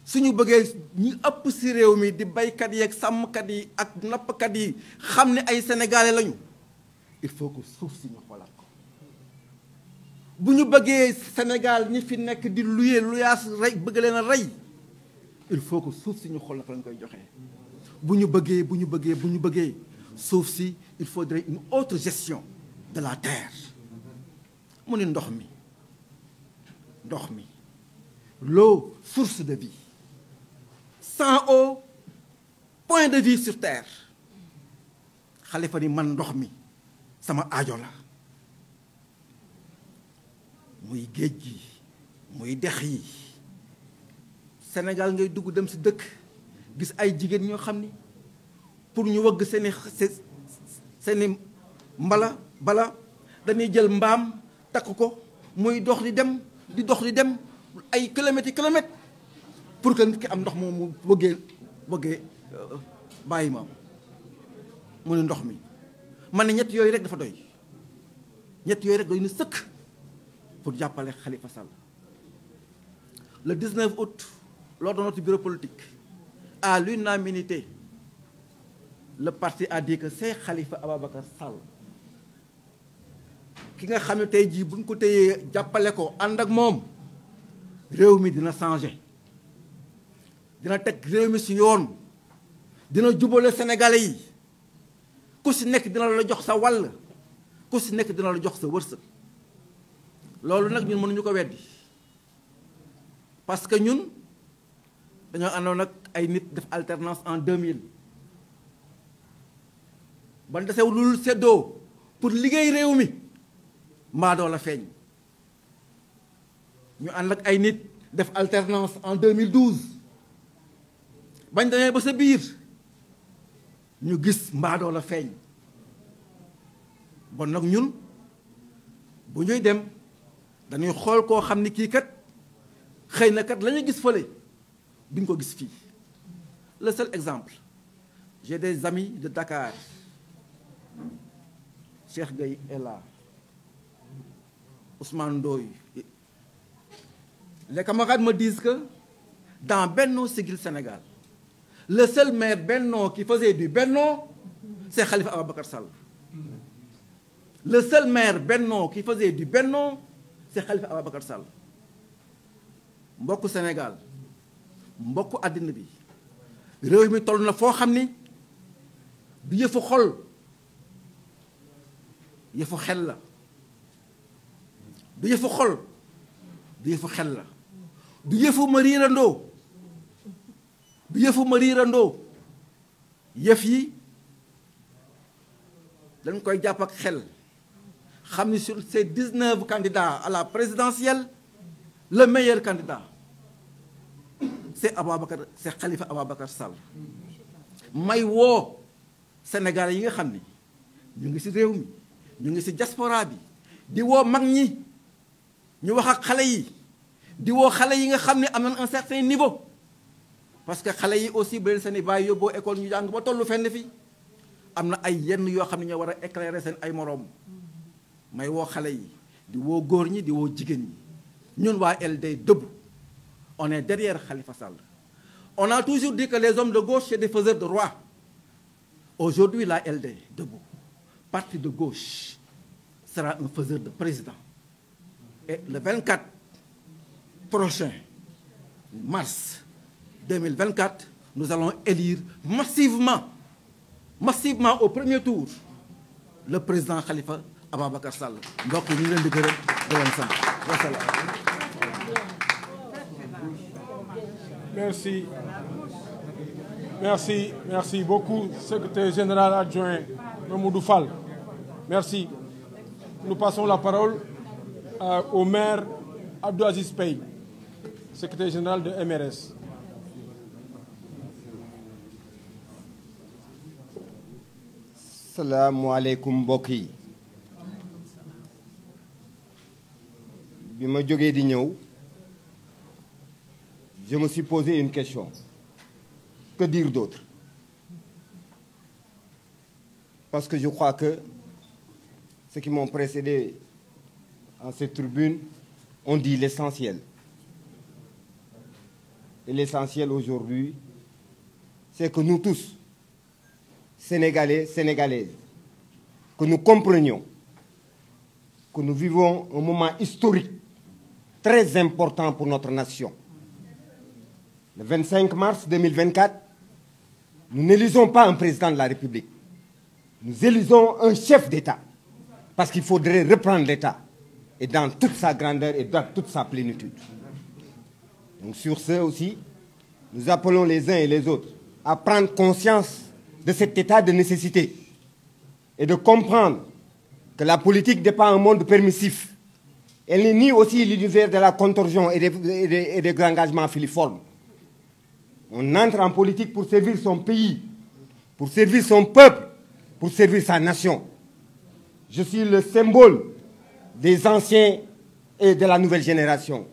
suñu bëggee ñi ëpp ci réew mi di baykat yi ak sàmmkat yi ak nappkat yi xam ne ay sénégalais lañu, il faut que suuf si ñu xoolaat ko. bu ñu bëggee Sénégal ñi fi nekk di luyaas rey bëgg leen a rey, il faut que suuf si ñu xool naka lañ koy joxee. bu ñu bëggee suuf si, il faudrait une autre gestion de la terre. mu ne ndox mi l'eau, source de vie. Sans eau, point de vie sur terre. Khalifa ni man ndox mi sama aajo la. muy géej gi, muy dex yi. Sénégal ngay dugg dem ci dëkk gis ay jigéen ñoo xam ni pour ñu wëgg seeni bala dañuy jël mbaam takk ko muy dox di dem ay kilomètres pour que nit ki am ndox moom mu wëggee bàyyi ma mu ne ndox mi. man ne ñett yooyu rek dafa doy, ñett yooyu rek doy na sëkk pour jàppale Khalifa Sall. Le 19 août, lors de notre bureau politique, à l'unanimité, le parti a dit que c'est Khalifa Ababacar Sall ki nga xam ne tey jii bu ñu ko téyee jàppale ko ànd ak moom, réew mi dina changer, dina teg réew mi ci yoon, dina jubale Sénégalais yi, ku ci nekk dina la jox sa wàll, ku ci nekk dina la jox sa wërsëg. loolu nag ñun mënuñu ko weddi parce que ñun dañoo àndoon nag ay nit def alternance en 2000 ban desew lul seddoo pour liggéey réew mi mbaadoo la feeñ. ñu ànd ak ay nit def alternance en 2012 bañ demee ba sa biir ñu gis mbaadoo la feeñ. bon nag ñun bu ñuy dem dañuy xool koo xam ni kii kat xëy na kat la ñu gis fële duñ ko gis fii. Le seul exemple, j'ai des amis de Dakar, Cheikh Gueye est là, Ousmane Ndoye. Les camarades me disent que dans Benno Siggil Sénégal, le seul maire Benno qui faisait du Benno, c'est Khalifa Ababacar Sall. Le seul maire Benno qui faisait du Benno, c'est Khalifa Ababacar Sall. mbokku Sénégal, mbokku àddina bi, réew mi toll na foo xam ni du yëfu xol, yëfu xel la. du yëfu xol, du yëfu xel la. du yëfu ma riirandoo, du yëfu ma riirandoo. yëf yi dañ koy jàpp ak xel xam ni sur ces 19 candidats à la présidentielle, le meilleur candidat c'est Khalifa Ababacar Sall. may woo Sénégalais yi nga xam ni ñu ngi ci réew mi, ñu ngi ci diaspora bi, di woo mag ñi ñu wax ak xale yi, di woo xale yi nga xam ne am nañ un certain niveau, parce que xale yi aussi bu leen seen i baay yóbboo école ñu jàng ba tollu fenn fi, am na ay yenn yoo xam ne ñoo war a éclairer seen ay moroom. may woo xale yi, di woo góor ñi, di woo jigéen ñi. ñun waa LD debout, on est derrière Khalifa Sall. On a toujours dit que les hommes de gauche c'est des faiseurs de roi. Aujourd'hui la LD debout, parti de gauche, sera un faiseur de président. Et le 24 prochain mars 2024, nous allons élire massivement au premier tour le président Khalifa Ababacar Sall. Donc ñu ngi leen di gërëm di leen sant. Wasalaam. Merci. Merci beaucoup, secrétaire général adjoint Mamoudou Fall. Merci. Nous passons la parole au maire Abdou Aziz Paye, secrétaire général de MRS. Assalamu alaikum mbokk yi bi ma jógee di ñëw je me suis posé une question. Que dire d'autre? Parce que je crois que ceux qui m'ont précédé en cette tribune ont dit l'essentiel. Et l'essentiel aujourd'hui, c'est que nous tous, Sénégalais, Sénégalaises, que nous comprenions que nous vivons un moment historique très important pour notre nation. Le 25 mars 2024, nous n'élisons pas un président de la République. Nous élisons un chef d'État. Parce qu'il faudrait reprendre l'État. Et dans toute sa grandeur et dans toute sa plénitude. Donc sur ce aussi, nous appelons les uns et les autres à prendre conscience de cet état de nécessité. Et de comprendre que la politique n'est pas un monde permissif. Elle n'est ni aussi l'univers de la contorsion et des grands engagements filiformes. On entre en politique pour servir son pays, pour servir son peuple, pour servir sa nation. Je suis le symbole des anciens et de la nouvelle génération.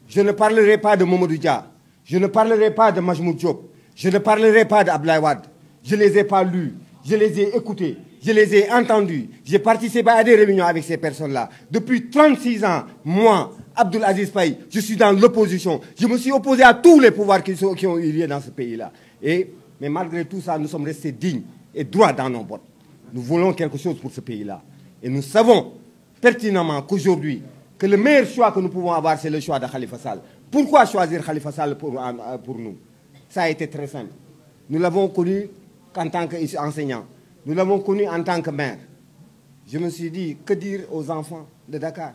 Je ne parlerai pas de Mamadou Dia, je ne parlerai pas de Majmoud Diop, je ne parlerai pas d'Abdoulaye Wade. Je ne les ai pas lus, je les ai écoutés, je les ai entendus. J'ai participé à des réunions avec ces personnes-là. Depuis 36 ans, moi, Abdoul Aziz Paye, je suis dans l'opposition. Je me suis opposé à tous les pouvoirs qui ont eu lieu dans ce pays-là. Mais malgré tout ça, nous sommes restés dignes et droits dans nos bottes. Nous voulons quelque chose pour ce pays-là. Et nous savons pertinemment qu'aujourd'hui, que le meilleur choix que nous pouvons avoir, c'est le choix de Khalifa Sall. Pourquoi choisir Khalifa Sall pour nous? Ça a été très simple. Nous l'avons connu en tant qu'enseignant. Nous l'avons connu en tant que maire. Je me suis dit, que dire aux enfants de Dakar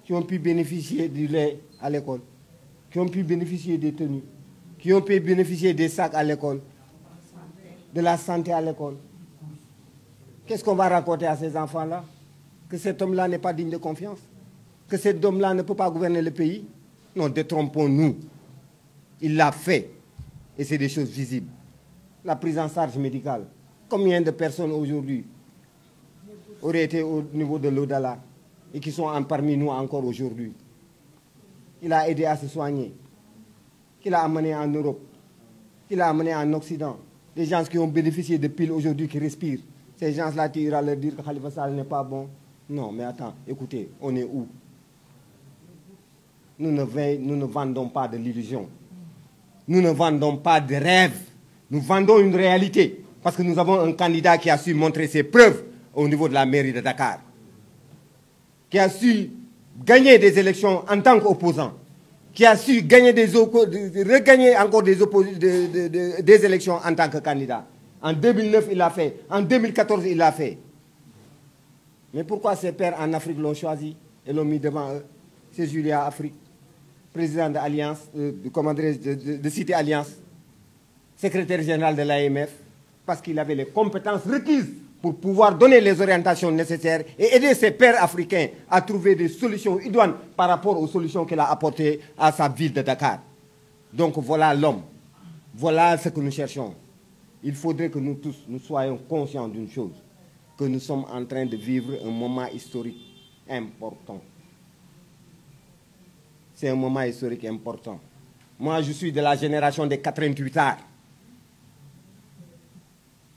qui ont pu bénéficier du lait à l'école, qui ont pu bénéficier des tenues, qui ont pu bénéficier des sacs à l'école, de la santé à l'école. Qu'est-ce qu'on va raconter à ces enfants-là? Que cet homme-là n'est pas digne de confiance? Que cet homme-là ne peut pas gouverner le pays? Non, détrompons-nous. Il l'a fait. Et c'est des choses visibles. La prise en charge médicale. Combien de personnes aujourd'hui auraient été au niveau de l'au-delà et qui sont parmi nous encore aujourd'hui? Il a aidé à se soigner. Qu'il a amené en Europe. Qu'il a amené en Occident. Les gens qui ont bénéficié de piles aujourd'hui qui respirent. Ces gens-là, tu iras leur dire que Khalifa Sall n'est pas bon. Non, mais attends, écoutez, on est où? Nous ne vendons pas de l'illusion. Nous ne vendons pas de rêve. Nous vendons une réalité. Parce que nous avons un candidat qui a su montrer ses preuves au niveau de la mairie de Dakar. Qui a su gagner des élections en tant qu'opposant. Qui a su gagner regagner encore des élections en tant que candidat. En 2009, il l'a fait. En 2014, il l'a fait. Mais pourquoi ses pairs en Afrique l'ont choisi et l'ont mis devant eux? C'est Julia Afrique, président de l'Alliance, de Cité Alliance, secrétaire général de l'AMF, parce qu'il avait les compétences requises pour pouvoir donner les orientations nécessaires et aider ses pairs africains à trouver des solutions idoines par rapport aux solutions qu'il a apportées à sa ville de Dakar. Donc voilà l'homme. Voilà ce que nous cherchons. Il faudrait que nous tous, nous soyons conscients d'une chose, que nous sommes en train de vivre un moment historique important. C'est un moment historique important. Moi, je suis de la génération des 88 arts.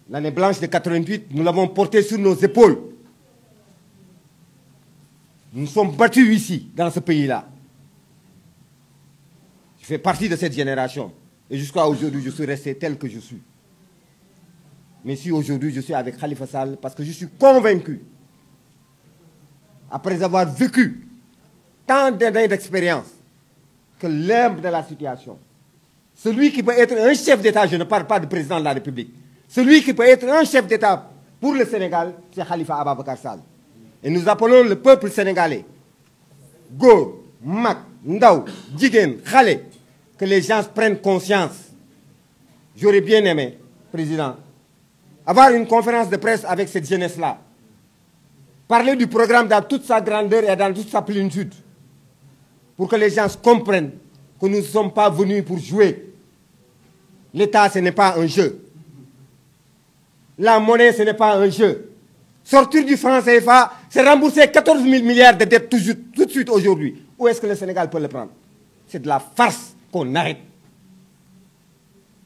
L'année blanche de 88, nous l'avons portée sur nos épaules. Nous sommes battus ici, dans ce pays-là. Je fais partie de cette génération. Et jusqu'à aujourd'hui, je suis resté tel que je suis. Mais si aujourd'hui, je suis avec Khalifa Sall, parce que je suis convaincu, après avoir vécu tant d'années d'expérience, que l'homme de la situation, celui qui peut être un chef d'État, je ne parle pas du président de la République, celui qui peut être un chef d'État pour le Sénégal, c'est Khalifa Ababacar Sall. Et nous appelons le peuple sénégalais, Go, Mak, Ndaw, Djigen, Khale, que les gens prennent conscience. j'aurais bien aimé, Président, avoir une conférence de presse avec cette jeunesse-là. Parler du programme dans toute sa grandeur et dans toute sa plénitude. Pour que les gens comprennent que nous ne sommes pas venus pour jouer. L'État, ce n'est pas un jeu. La monnaie, ce n'est pas un jeu. Sortir du franc CFA, c'est rembourser 14 000 milliards de dettes tout de suite aujourd'hui. Où est-ce que le Sénégal peut le prendre? C'est de la farce qu'on arrête.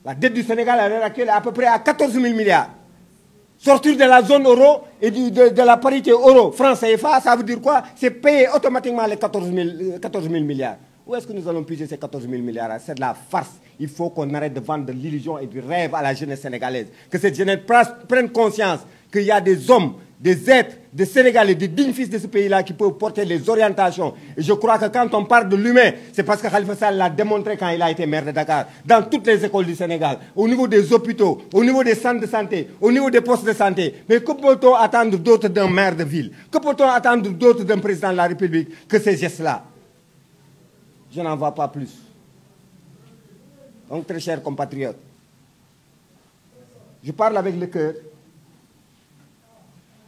La dette du Sénégal à l'heure actuelle est à peu près à 14 000 milliards. Sortir de la zone euro et de la parité euro-franc CFA, ça veut dire quoi? C'est payer automatiquement les 14 000 milliards. Où est-ce que nous allons puiser ces 14 000 milliards? C'est de la farce. Il faut qu'on arrête de vendre de l'illusion et du rêve à la jeunesse sénégalaise. Que cette jeunesse prenne conscience qu'il y a des hommes, des êtres, des Sénégalais, des dignes fils de ce pays-là qui peuvent porter les orientations. Et je crois que quand on parle de l'humain, c'est parce que Khalifa Sall l'a démontré quand il a été maire de Dakar, dans toutes les écoles du Sénégal, au niveau des hôpitaux, au niveau des centres de santé, au niveau des postes de santé. Mais que peut-on attendre d'autre d'un maire de ville? Que peut-on attendre d'autre d'un président de la République que ces gestes-là? Je n'en vois pas plus. Donc, très chers compatriotes, je parle avec le cœur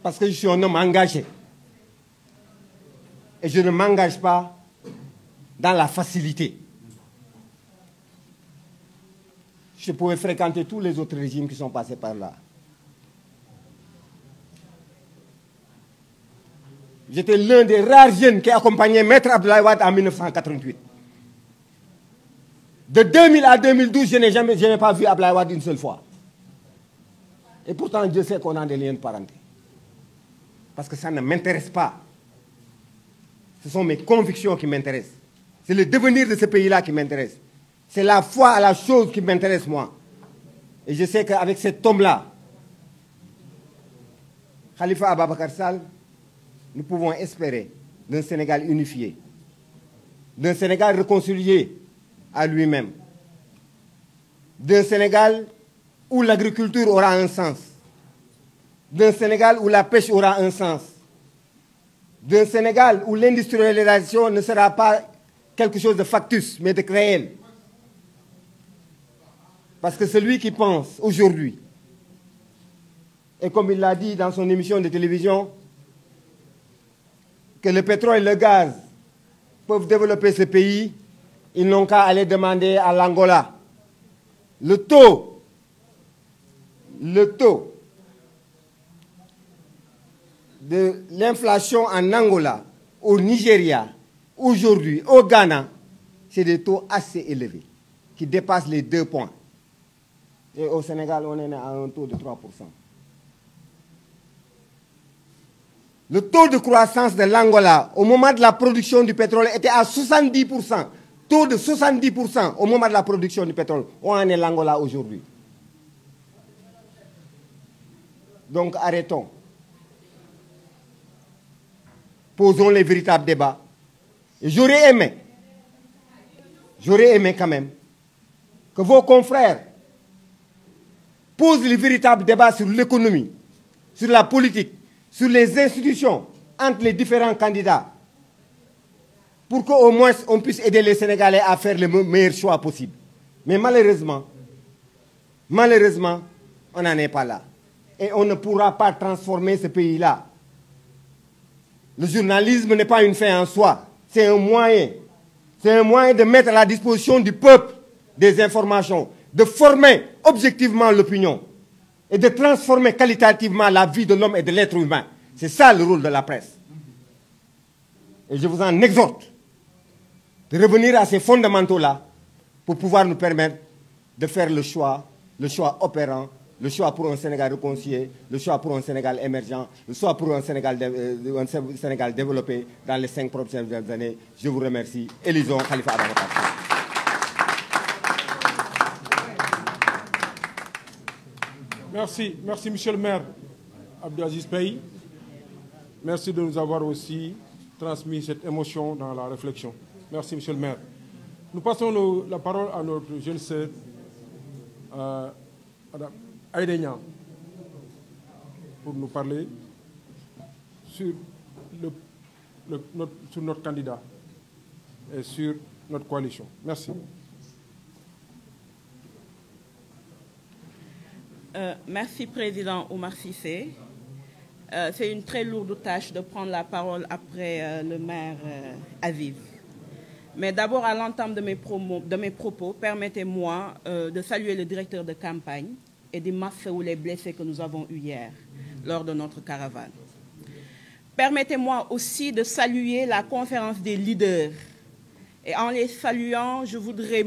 parce que je suis un homme engagé. Et je ne m'engage pas dans la facilité. Je pouvais fréquenter tous les autres régimes qui sont passés par là. J'étais l'un des rares jeunes qui accompagnait Maître Abdoulaye Wade en 1988. De 2000 à 2012, je n'ai pas vu Abdoulaye Wade une seule fois. Et pourtant, Dieu sait qu'on a des liens de parenté. Parce que ça ne m'intéresse pas. Ce sont mes convictions qui m'intéressent. C'est le devenir de ce pays-là qui m'intéresse. C'est la foi à la chose qui m'intéresse, moi. Et je sais qu'avec cet homme-là, Khalifa Ababacar Sall, nous pouvons espérer d'un Sénégal unifié, d'un Sénégal réconcilié à lui-même, d'un Sénégal où l'agriculture aura un sens, d'un Sénégal où la pêche aura un sens, d'un Sénégal où l'industrialisation ne sera pas quelque chose de factice, mais de réel. Parce que celui qui pense aujourd'hui, et comme il l'a dit dans son émission de télévision, que le pétrole et le gaz peuvent développer ce pays, ils n'ont qu'à aller demander à l'Angola. Le taux de l'inflation en Angola, au Nigeria, aujourd'hui, au Ghana, c'est des taux assez élevés, qui dépassent les 2 points. Et au Sénégal, on est à un taux de 3%. Le taux de croissance de l'Angola, au moment de la production du pétrole, était à 70%. Taux de 70% au moment de la production du pétrole. On en est l'Angola aujourd'hui. Donc arrêtons. Posons les véritables débats. Et j'aurais aimé quand même, que vos confrères posent les véritables débats sur l'économie, sur la politique, sur les institutions, entre les différents candidats, pour qu'au moins on puisse aider les Sénégalais à faire le meilleur choix possible. Mais malheureusement, on n'en est pas là. Et on ne pourra pas transformer ce pays-là. Le journalisme n'est pas une fin en soi, c'est un moyen. C'est un moyen de mettre à la disposition du peuple des informations, de former objectivement l'opinion et de transformer qualitativement la vie de l'homme et de l'être humain. C'est ça le rôle de la presse. Et je vous en exhorte de revenir à ces fondamentaux-là pour pouvoir nous permettre de faire le choix opérant, le choix pour un Sénégal réconcilié, le choix pour un Sénégal émergent, le choix pour un Sénégal développé dans les 5 prochaines années. Je vous remercie. Élisons Khalifa Ababacar. Merci monsieur le maire Abdou Aziz Paye. Merci de nous avoir aussi transmis cette émotion dans la réflexion. Merci monsieur le maire. Nous passons la parole à notre jeune sœur, Madame Aïda Niang, pour nous parler sur notre candidat et sur notre coalition. Merci. Merci, Président Oumar Cissé. C'est une très lourde tâche de prendre la parole après le maire Aziz. Mais d'abord, à l'entame de mes propos, permettez-moi de saluer le directeur de campagne et des masses ou les blessés que nous avons eus hier lors de notre caravane. Permettez-moi aussi de saluer la conférence des leaders. Et en les saluant, je voudrais,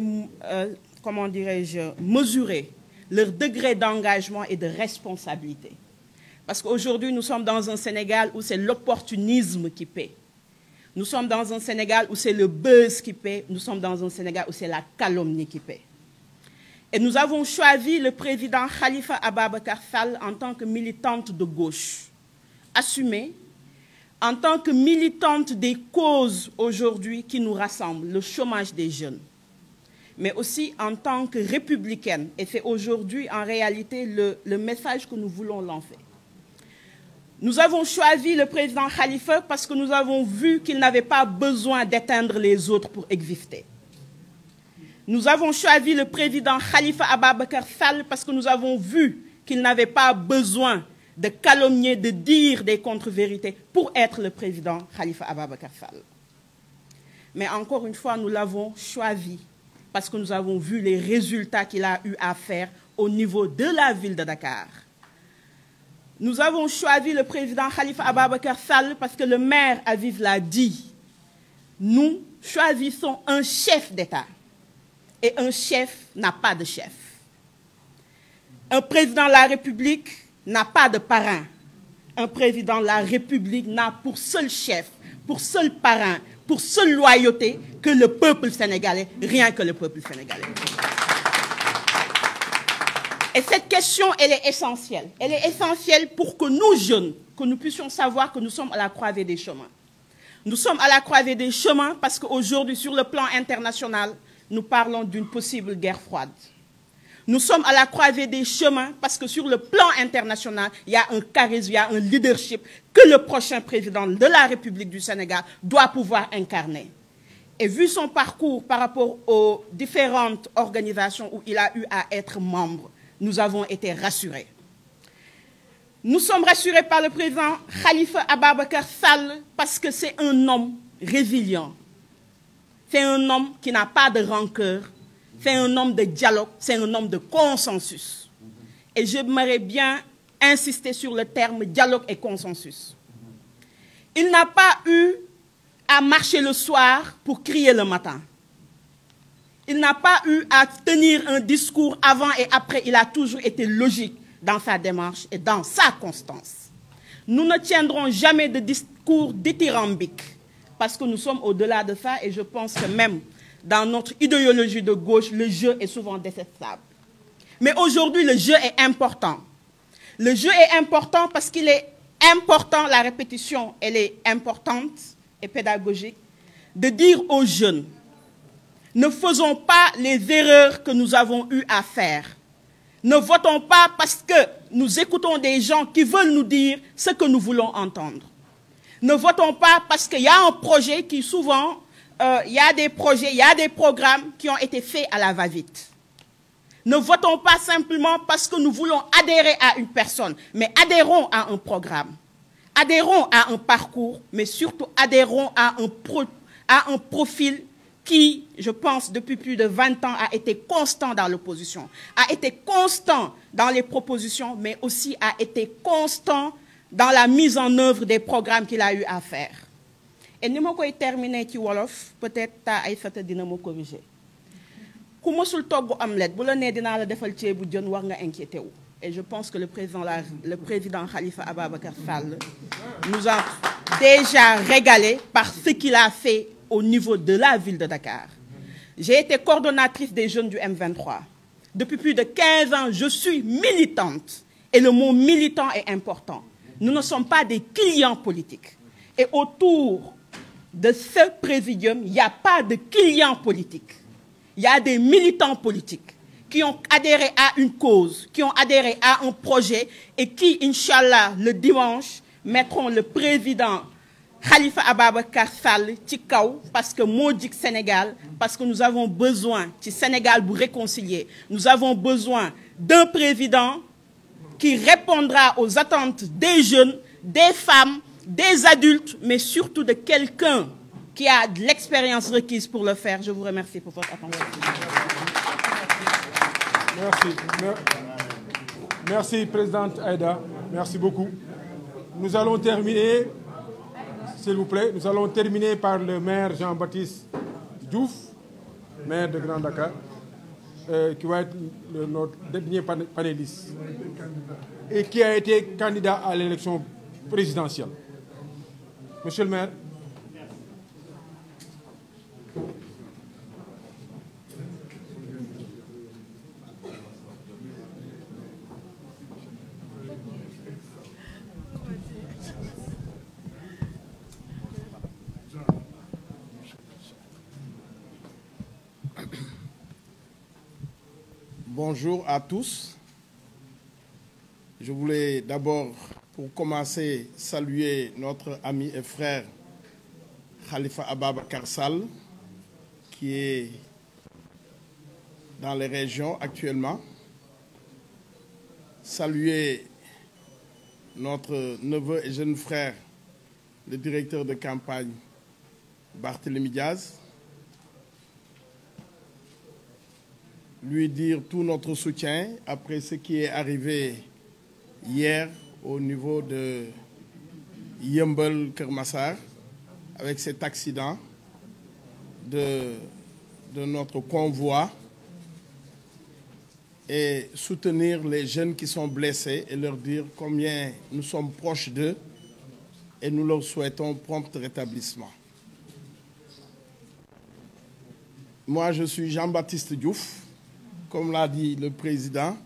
comment dirais-je, mesurer leur degré d'engagement et de responsabilité. Parce qu'aujourd'hui, nous sommes dans un Sénégal où c'est l'opportunisme qui paie. Nous sommes dans un Sénégal où c'est le buzz qui paie. Nous sommes dans un Sénégal où c'est la calomnie qui paie. Et nous avons choisi le président Khalifa Ababacar Sall en tant que militante de gauche, assumée, en tant que militante des causes aujourd'hui qui nous rassemblent, le chômage des jeunes, mais aussi en tant que républicaine. Et c'est aujourd'hui en réalité le message que nous voulons lancer. Nous avons choisi le président Khalifa parce que nous avons vu qu'il n'avait pas besoin d'éteindre les autres pour exister. Nous avons choisi le président Khalifa Ababacar Sall parce que nous avons vu qu'il n'avait pas besoin de calomnier, de dire des contre-vérités pour être le président Khalifa Ababacar Sall. Mais encore une fois, nous l'avons choisi parce que nous avons vu les résultats qu'il a eu à faire au niveau de la ville de Dakar. Nous avons choisi le président Khalifa Ababacar Sall parce que le maire Aziz l'a dit. Nous choisissons un chef d'État. Et un chef n'a pas de chef. Un président de la République n'a pas de parrain. Un président de la République n'a pour seul chef, pour seul parrain, pour seule loyauté que le peuple sénégalais, rien que le peuple sénégalais. Et cette question, elle est essentielle. Elle est essentielle pour que nous, jeunes, que nous puissions savoir que nous sommes à la croisée des chemins. Nous sommes à la croisée des chemins parce qu'aujourd'hui, sur le plan international, nous parlons d'une possible guerre froide. Nous sommes à la croisée des chemins parce que sur le plan international, il y a un charisme, il y a un leadership que le prochain président de la République du Sénégal doit pouvoir incarner. Et vu son parcours par rapport aux différentes organisations où il a eu à être membre, nous avons été rassurés. Nous sommes rassurés par le président Khalifa Ababacar Sall parce que c'est un homme résilient. C'est un homme qui n'a pas de rancœur. C'est un homme de dialogue. C'est un homme de consensus. Et j'aimerais bien insister sur le terme dialogue et consensus. Il n'a pas eu à marcher le soir pour crier le matin. Il n'a pas eu à tenir un discours avant et après. Il a toujours été logique dans sa démarche et dans sa constance. Nous ne tiendrons jamais de discours dithyrambique parce que nous sommes au-delà de ça et je pense que même dans notre idéologie de gauche, le jeu est souvent détestable. Mais aujourd'hui, le jeu est important. Le jeu est important parce qu'il est important, la répétition, elle est importante et pédagogique, de dire aux jeunes, ne faisons pas les erreurs que nous avons eu à faire. Ne votons pas parce que nous écoutons des gens qui veulent nous dire ce que nous voulons entendre. Ne votons pas parce qu'il y a un projet qui souvent, il y a des projets, il y a des programmes qui ont été faits à la va-vite. Ne votons pas simplement parce que nous voulons adhérer à une personne, mais adhérons à un programme. Adhérons à un parcours, mais surtout adhérons à un profil qui, je pense, depuis plus de 20 ans, a été constant dans l'opposition, a été constant dans les propositions, mais aussi a été constant dans la mise en œuvre des programmes qu'il a eu à faire. Et ni ma koy terminer ci wolof, peut-être ta ay fata dina ma corriger. Ku mësul togg omelette, bu la nee dinaa la defal ceebu jën war nga inquiété wu. Et je pense que le président Khalifa Ababacar Sall nous a déjà régalé par ce qu'il a fait au niveau de la ville de Dakar. J'ai été coordonnatrice des jeunes du M23. Depuis plus de 15 ans, je suis militante. Et le mot militant est important. Nous ne sommes pas des clients politiques. Et autour de ce présidium, il n'y a pas de clients politiques. Il y a des militants politiques qui ont adhéré à une cause, qui ont adhéré à un projet et qui, Inch'Allah, le dimanche, mettront le président Khalifa Ababacar Sall ci kaw parce que moo jig Sénégal, parce que nous avons besoin ci Sénégal pour réconcilier. Nous avons besoin d'un président qui répondra aux attentes des jeunes, des femmes, des adultes, mais surtout de quelqu'un qui a de l'expérience requise pour le faire. Je vous remercie pour votre attention. Merci, Présidente Aïda. Merci beaucoup. Nous allons terminer, s'il vous plaît, nous allons terminer par le maire Jean-Baptiste Diouf, maire de Grand Dakar, qui va être notre dernier panéliste et qui a été candidat à l'élection présidentielle. Monsieur le maire. Bonjour à tous. Je voulais d'abord, pour commencer, saluer notre ami et frère Khalifa Ababacar Sall, qui est dans les régions actuellement. Saluer notre neveu et jeune frère, le directeur de campagne Barthélémy Diaz. Lui dire tout notre soutien après ce qui est arrivé hier au niveau de Yeumbeul Keur Massar avec cet accident de notre convoi et soutenir les jeunes qui sont blessés et leur dire combien nous sommes proches d'eux et nous leur souhaitons prompt rétablissement. Moi, je suis Jean-Baptiste Diouf. Comme l'a dit le président,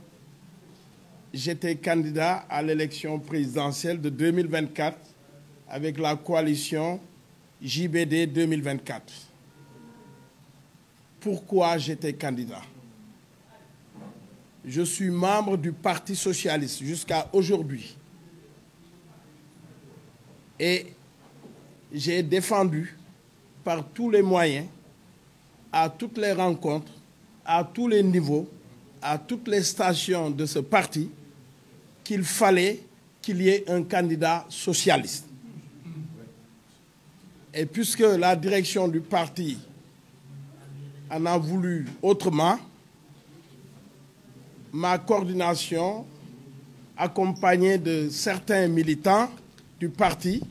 j'étais candidat à l'élection présidentielle de 2024 avec la coalition JBD 2024. Pourquoi j'étais candidat? Je suis membre du Parti socialiste jusqu'à aujourd'hui. Et j'ai défendu par tous les moyens, à toutes les rencontres, à tous les niveaux, à toutes les stations de ce parti, qu'il fallait qu'il y ait un candidat socialiste. Et puisque la direction du parti en a voulu autrement, ma coordination, accompagnée de certains militants du parti,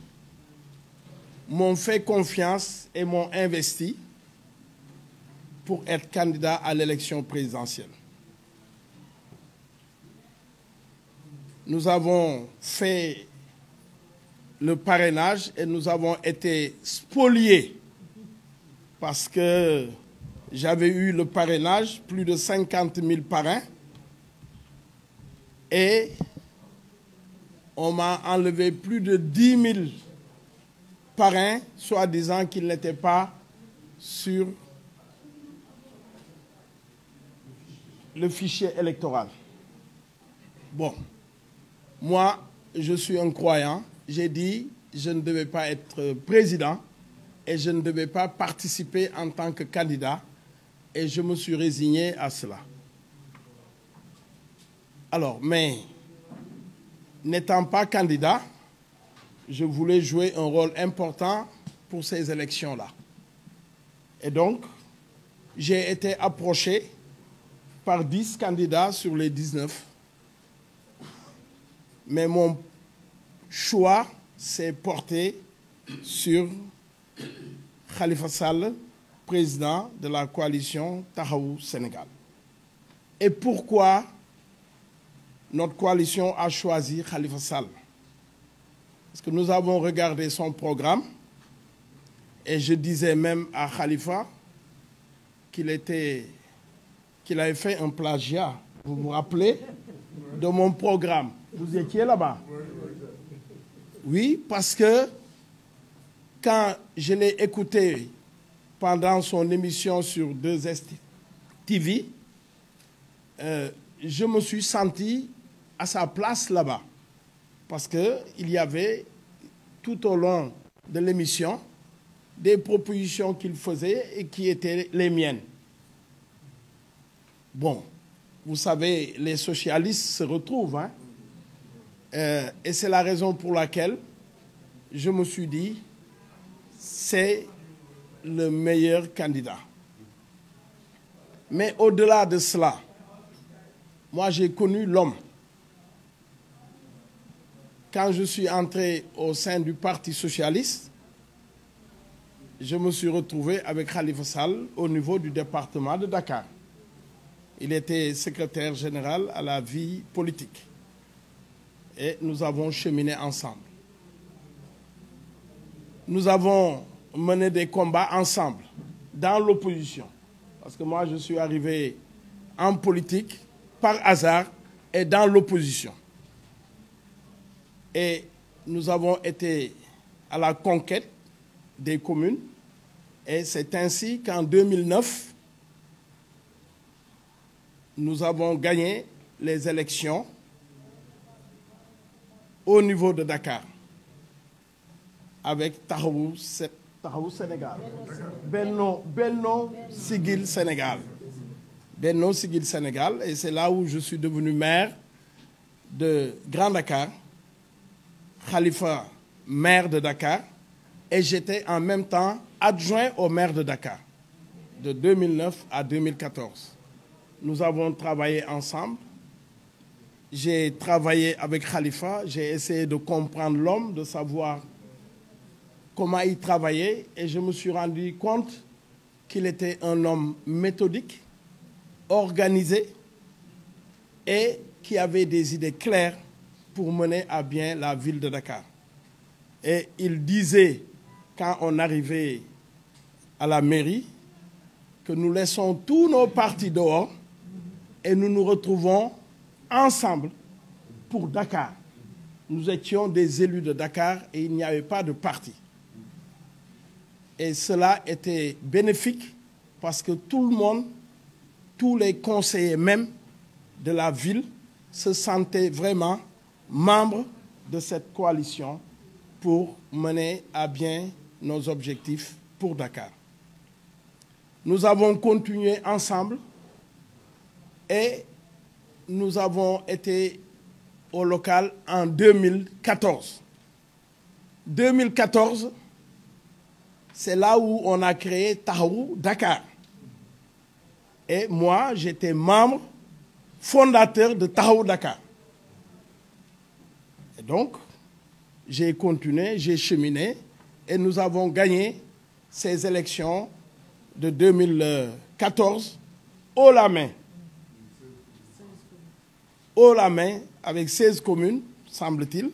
m'ont fait confiance et m'ont investi pour être candidat à l'élection présidentielle. Nous avons fait le parrainage et nous avons été spoliés parce que j'avais eu le parrainage, plus de 50 000 parrains, et on m'a enlevé plus de 10 000 parrains, soi-disant qu'ils n'étaient pas sur le fichier électoral. Bon, moi, je suis un croyant. J'ai dit, je ne devais pas être président et je ne devais pas participer en tant que candidat et je me suis résigné à cela. Alors, mais n'étant pas candidat, je voulais jouer un rôle important pour ces élections-là. Et donc, j'ai été approché par 10 candidats sur les 19. Mais mon choix s'est porté sur Khalifa Sall, président de la coalition Taxawu Sénégal. Et pourquoi notre coalition a choisi Khalifa Sall? Parce que nous avons regardé son programme et je disais même à Khalifa qu'il avait fait un plagiat, vous vous rappelez, de mon programme. Vous étiez là-bas? Oui, parce que quand je l'ai écouté pendant son émission sur 2S TV, je me suis senti à sa place là-bas. Parce qu'il y avait, tout au long de l'émission, des propositions qu'il faisait et qui étaient les miennes. Bon, vous savez, les socialistes se retrouvent, hein? Et c'est la raison pour laquelle je me suis dit, c'est le meilleur candidat. Mais au-delà de cela, moi j'ai connu l'homme. Quand je suis entré au sein du Parti socialiste, je me suis retrouvé avec Khalifa Sall au niveau du département de Dakar. Il était secrétaire général à la vie politique. Et nous avons cheminé ensemble. Nous avons mené des combats ensemble, dans l'opposition. Parce que moi, je suis arrivé en politique par hasard et dans l'opposition. Et nous avons été à la conquête des communes. Et c'est ainsi qu'en 2009, nous avons gagné les élections au niveau de Dakar avec Taxawu Sénégal. Benno Siggil Sénégal. Benno Siggil Sénégal. Et c'est là où je suis devenu maire de Grand Dakar, Khalifa maire de Dakar, et j'étais en même temps adjoint au maire de Dakar de 2009 à 2014. Nous avons travaillé ensemble. J'ai travaillé avec Khalifa, j'ai essayé de comprendre l'homme, de savoir comment il travaillait, et je me suis rendu compte qu'il était un homme méthodique, organisé, et qui avait des idées claires pour mener à bien la ville de Dakar. Et il disait, quand on arrivait à la mairie, que nous laissons tous nos partis dehors et nous nous retrouvons ensemble pour Dakar. Nous étions des élus de Dakar et il n'y avait pas de parti. Et cela était bénéfique parce que tout le monde, tous les conseillers même de la ville se sentaient vraiment membres de cette coalition pour mener à bien nos objectifs pour Dakar. Nous avons continué ensemble et nous avons été au local en 2014. 2014, c'est là où on a créé Taxawu Dakar. Et moi, j'étais membre fondateur de Taxawu Dakar. Et donc, j'ai continué, j'ai cheminé et nous avons gagné ces élections de 2014 haut la main. Haut la main avec 16 communes, semble-t-il.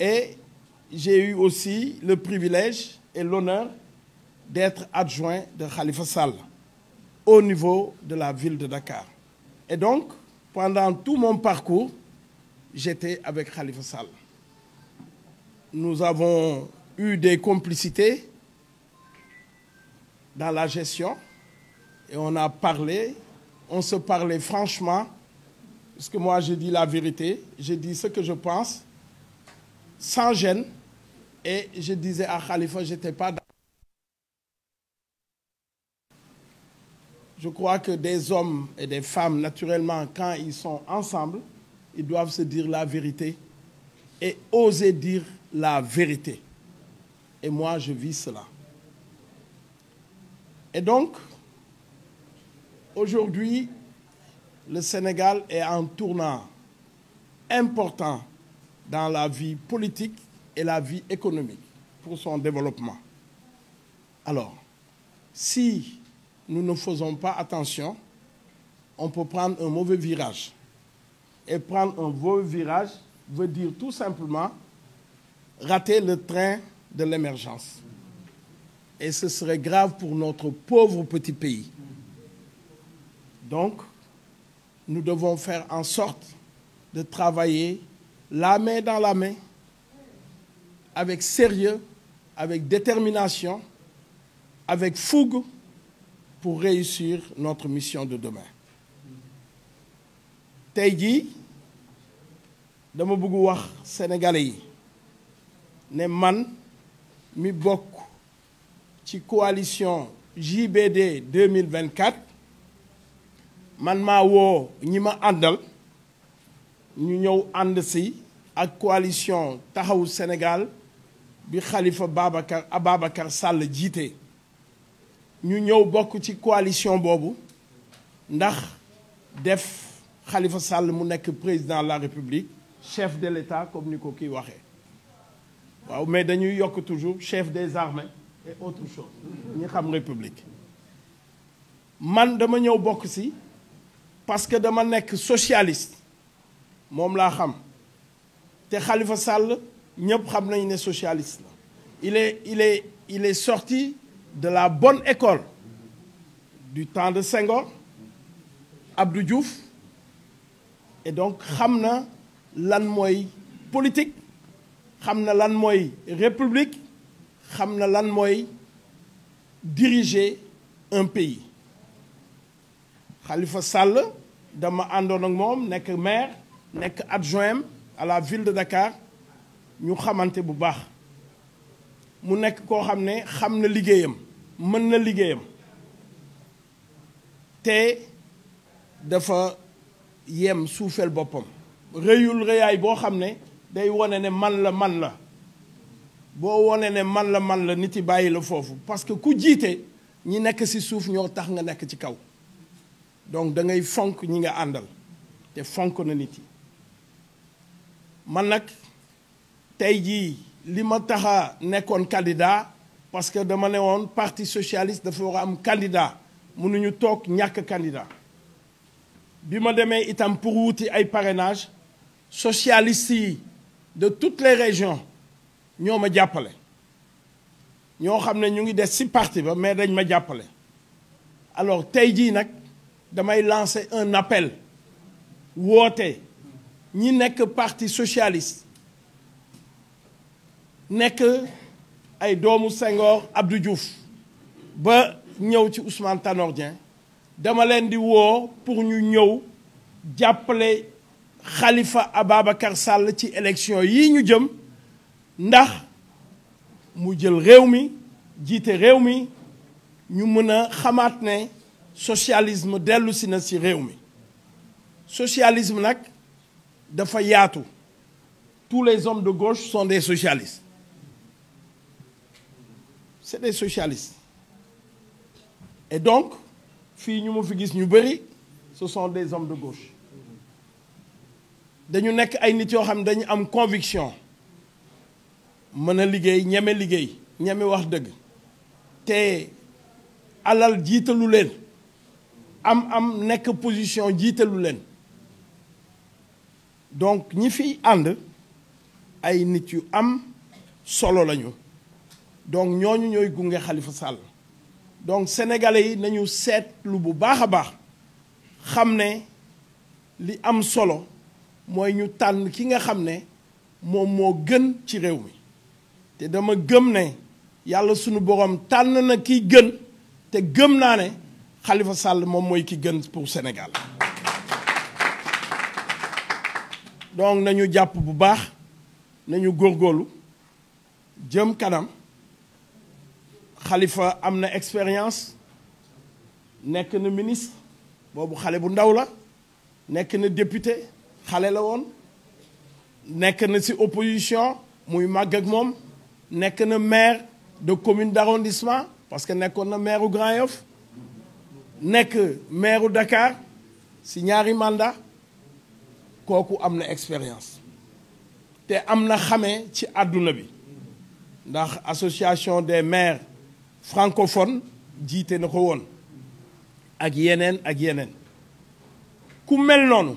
Et j'ai eu aussi le privilège et l'honneur d'être adjoint de Khalifa Sall au niveau de la ville de Dakar. Et donc, pendant tout mon parcours, j'étais avec Khalifa Sall. Nous avons eu des complicités dans la gestion et on a parlé, on se parlait franchement, parce que moi je dis la vérité, je dis ce que je pense, sans gêne, et je disais à Khalifa, je n'étais pas d'accord. Je crois que des hommes et des femmes, naturellement, quand ils sont ensemble, ils doivent se dire la vérité et oser dire la vérité. Et moi, je vis cela. Et donc, aujourd'hui, le Sénégal est en tournant important dans la vie politique et la vie économique pour son développement. Alors, si nous ne faisons pas attention, on peut prendre un mauvais virage. Et prendre un mauvais virage veut dire tout simplement rater le train de l'émergence. Et ce serait grave pour notre pauvre petit pays. Donc, nous devons faire en sorte de travailler la main dans la main, avec sérieux, avec détermination, avec fougue, pour réussir notre mission de demain. Tey jii dama bëgg wax sénégalais yi ne man mi bokk ci coalition JBD 2024 man maa woo ñi ma àndal ñu ñëw ànd si ak coalition taxawu Sénégal bi Khalifa Ababacar Sall jiite ñu ñëw bokk ci coalition boobu ndax def Khalifa Sall mu nekk président de la République chef de l'État comme ni ko kii waxee waaw mais dañuy yokk toujours chef des armées et autre chose ñi xam République man dama ñëw bokk si parce que dama nekk socialiste moom laa xam te Khalifa Sall ñëpp xam nañ ne socialiste la il est sorti de la bonne école du temps de Senghor Abdou Diouf et donc xam na lan mooy politique xam na lan mooy république xam na lan mooy diriger un pays Khalifa Sall dama àndoon ak moom nekk maire nekk adjoint à la ville de Dakar ñu xamante bu baax mu nekk koo xam ne xam na liggéeyam mën na liggéeyam te dafa yem suufeel boppam rëyul rëyaay boo xam ne day wone ne man la boo wone ne man la nit yi bàyyi la foofu parce que ku jiite ñi nekk ci suuf ñoo tax nga nekk ci kaw donc da ngay fonk ñi nga àndal te fonk na nit yi man nag tey jii li ma tax a nekkoon candidat parce que dama ne woon parti socialiste dafa war a am candidat mënuñu toog ñàkk candidat bi ma demee itam pour wuti ay parrainage socialistes yi de toutes les régions ñoo ma jàppale ñoo xam ne ñu ngi des ci parti ba mais dañ ma jàppale alors tey jii nag damay lancer un appel woote ñi nekk parti socialiste nekk ay doomu Senghor Abdou Diouf ba ñëw ci Ousmane Tanor Dieng dama leen di woo pour ñu ñëw jàppale Khalifa Ababacar Sall ci élection yi ñu jëm ndax mu jël réew mi jiite réew mi ñu mën a xamaat ne socialisme dellu si na ci réew mi socialisme nag dafa yaatu tous les hommes de gauche sont des socialistes c'est des socialistes et donc fii ñu ma fi gis ñu bëri ce sont des hommes de gauche dañu nekk ay nit yoo xam ne dañu am conviction mën a liggéey ñeme wax dëgg te alal jiitalu leen am nekk position jiitalu leen donc ñi fiy ànd ay nit yu am solo lañu donc ñooñu ñooy gunge Khalifa Sall donc sénégalais yi nañu seetlu bu baax a baax xam ne li am solo mooy ñu tànn ki nga xam ne moom moo gën ci réew mi te dama gëm ne yàlla sunu borom tànn na kiy gën te gëm naa ne Khalifa Sall moom mooy ki gën pour Sénégal donc nañu jàpp bu baax nañu góorgóorlu jëm kanam Khalifa am na expérience nekk na ministre boobu xale bu ndaw la nekk na député xale la woon nekk na ci opposition muy màgg ak moom nekk na maire de commune d'arrondissement parce que nekkoon na maire u Grand Yoff nekk maire u Dakar ci ñaari mandat kooku am na expérience te am na xamee ci àdduna bi ndax association des maires francophones jiite na ko woon ak yeneen ku mel noonu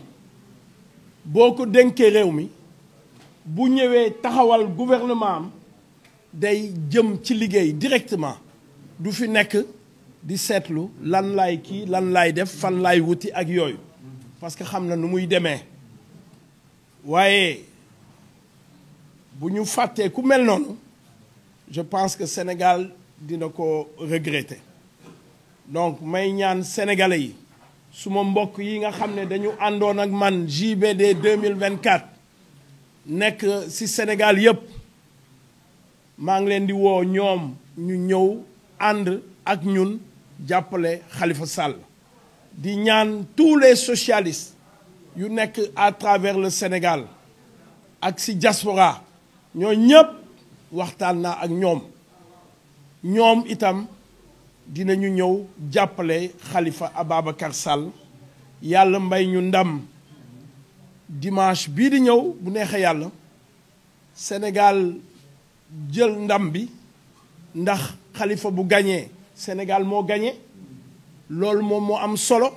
boo ko dénkee réew mi bu ñëwee taxawal gouvernement am day jëm ci liggéey directement du fi nekk di seetlu lan laay kii lan laay def fan laay wuti ak yooyu parce que xam na nu muy demee waaye bu ñu fàttee ku mel noonu je pense que Sénégal dina ko regretter donc may ñaan sénégalais yi suma mbokk yi nga xam ne dañu àndoon ak man JBD 2024 nekk ci Sénégal yépp maa ngi leen di woo ñoom ñu ñëw ànd ak ñun jàppale Khalifa Sall di ñaan tous les socialistes yu nekk à travers le Sénégal ak ci diaspora ñoo ñëpp waxtaan naa ak ñoom ñoom itam dinañu ñëw jàppale Khalifa Ababacar Sall yàlla mbay ñu ndam dimanche bii di ñëw bu neexee yàlla Sénégal jël ndam bi ndax Khalifa bu gañee Sénégal moo gañe loolu moom moo am solo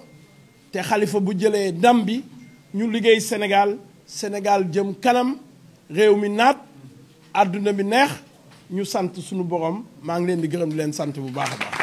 te Khalifa bu jëlee ndam bi ñu liggéey Sénégal jëm kanam réew mi naat àdduna bi neex ñu sant sunu borom maa ngi leen di gërëm di leen sant bu baax a baax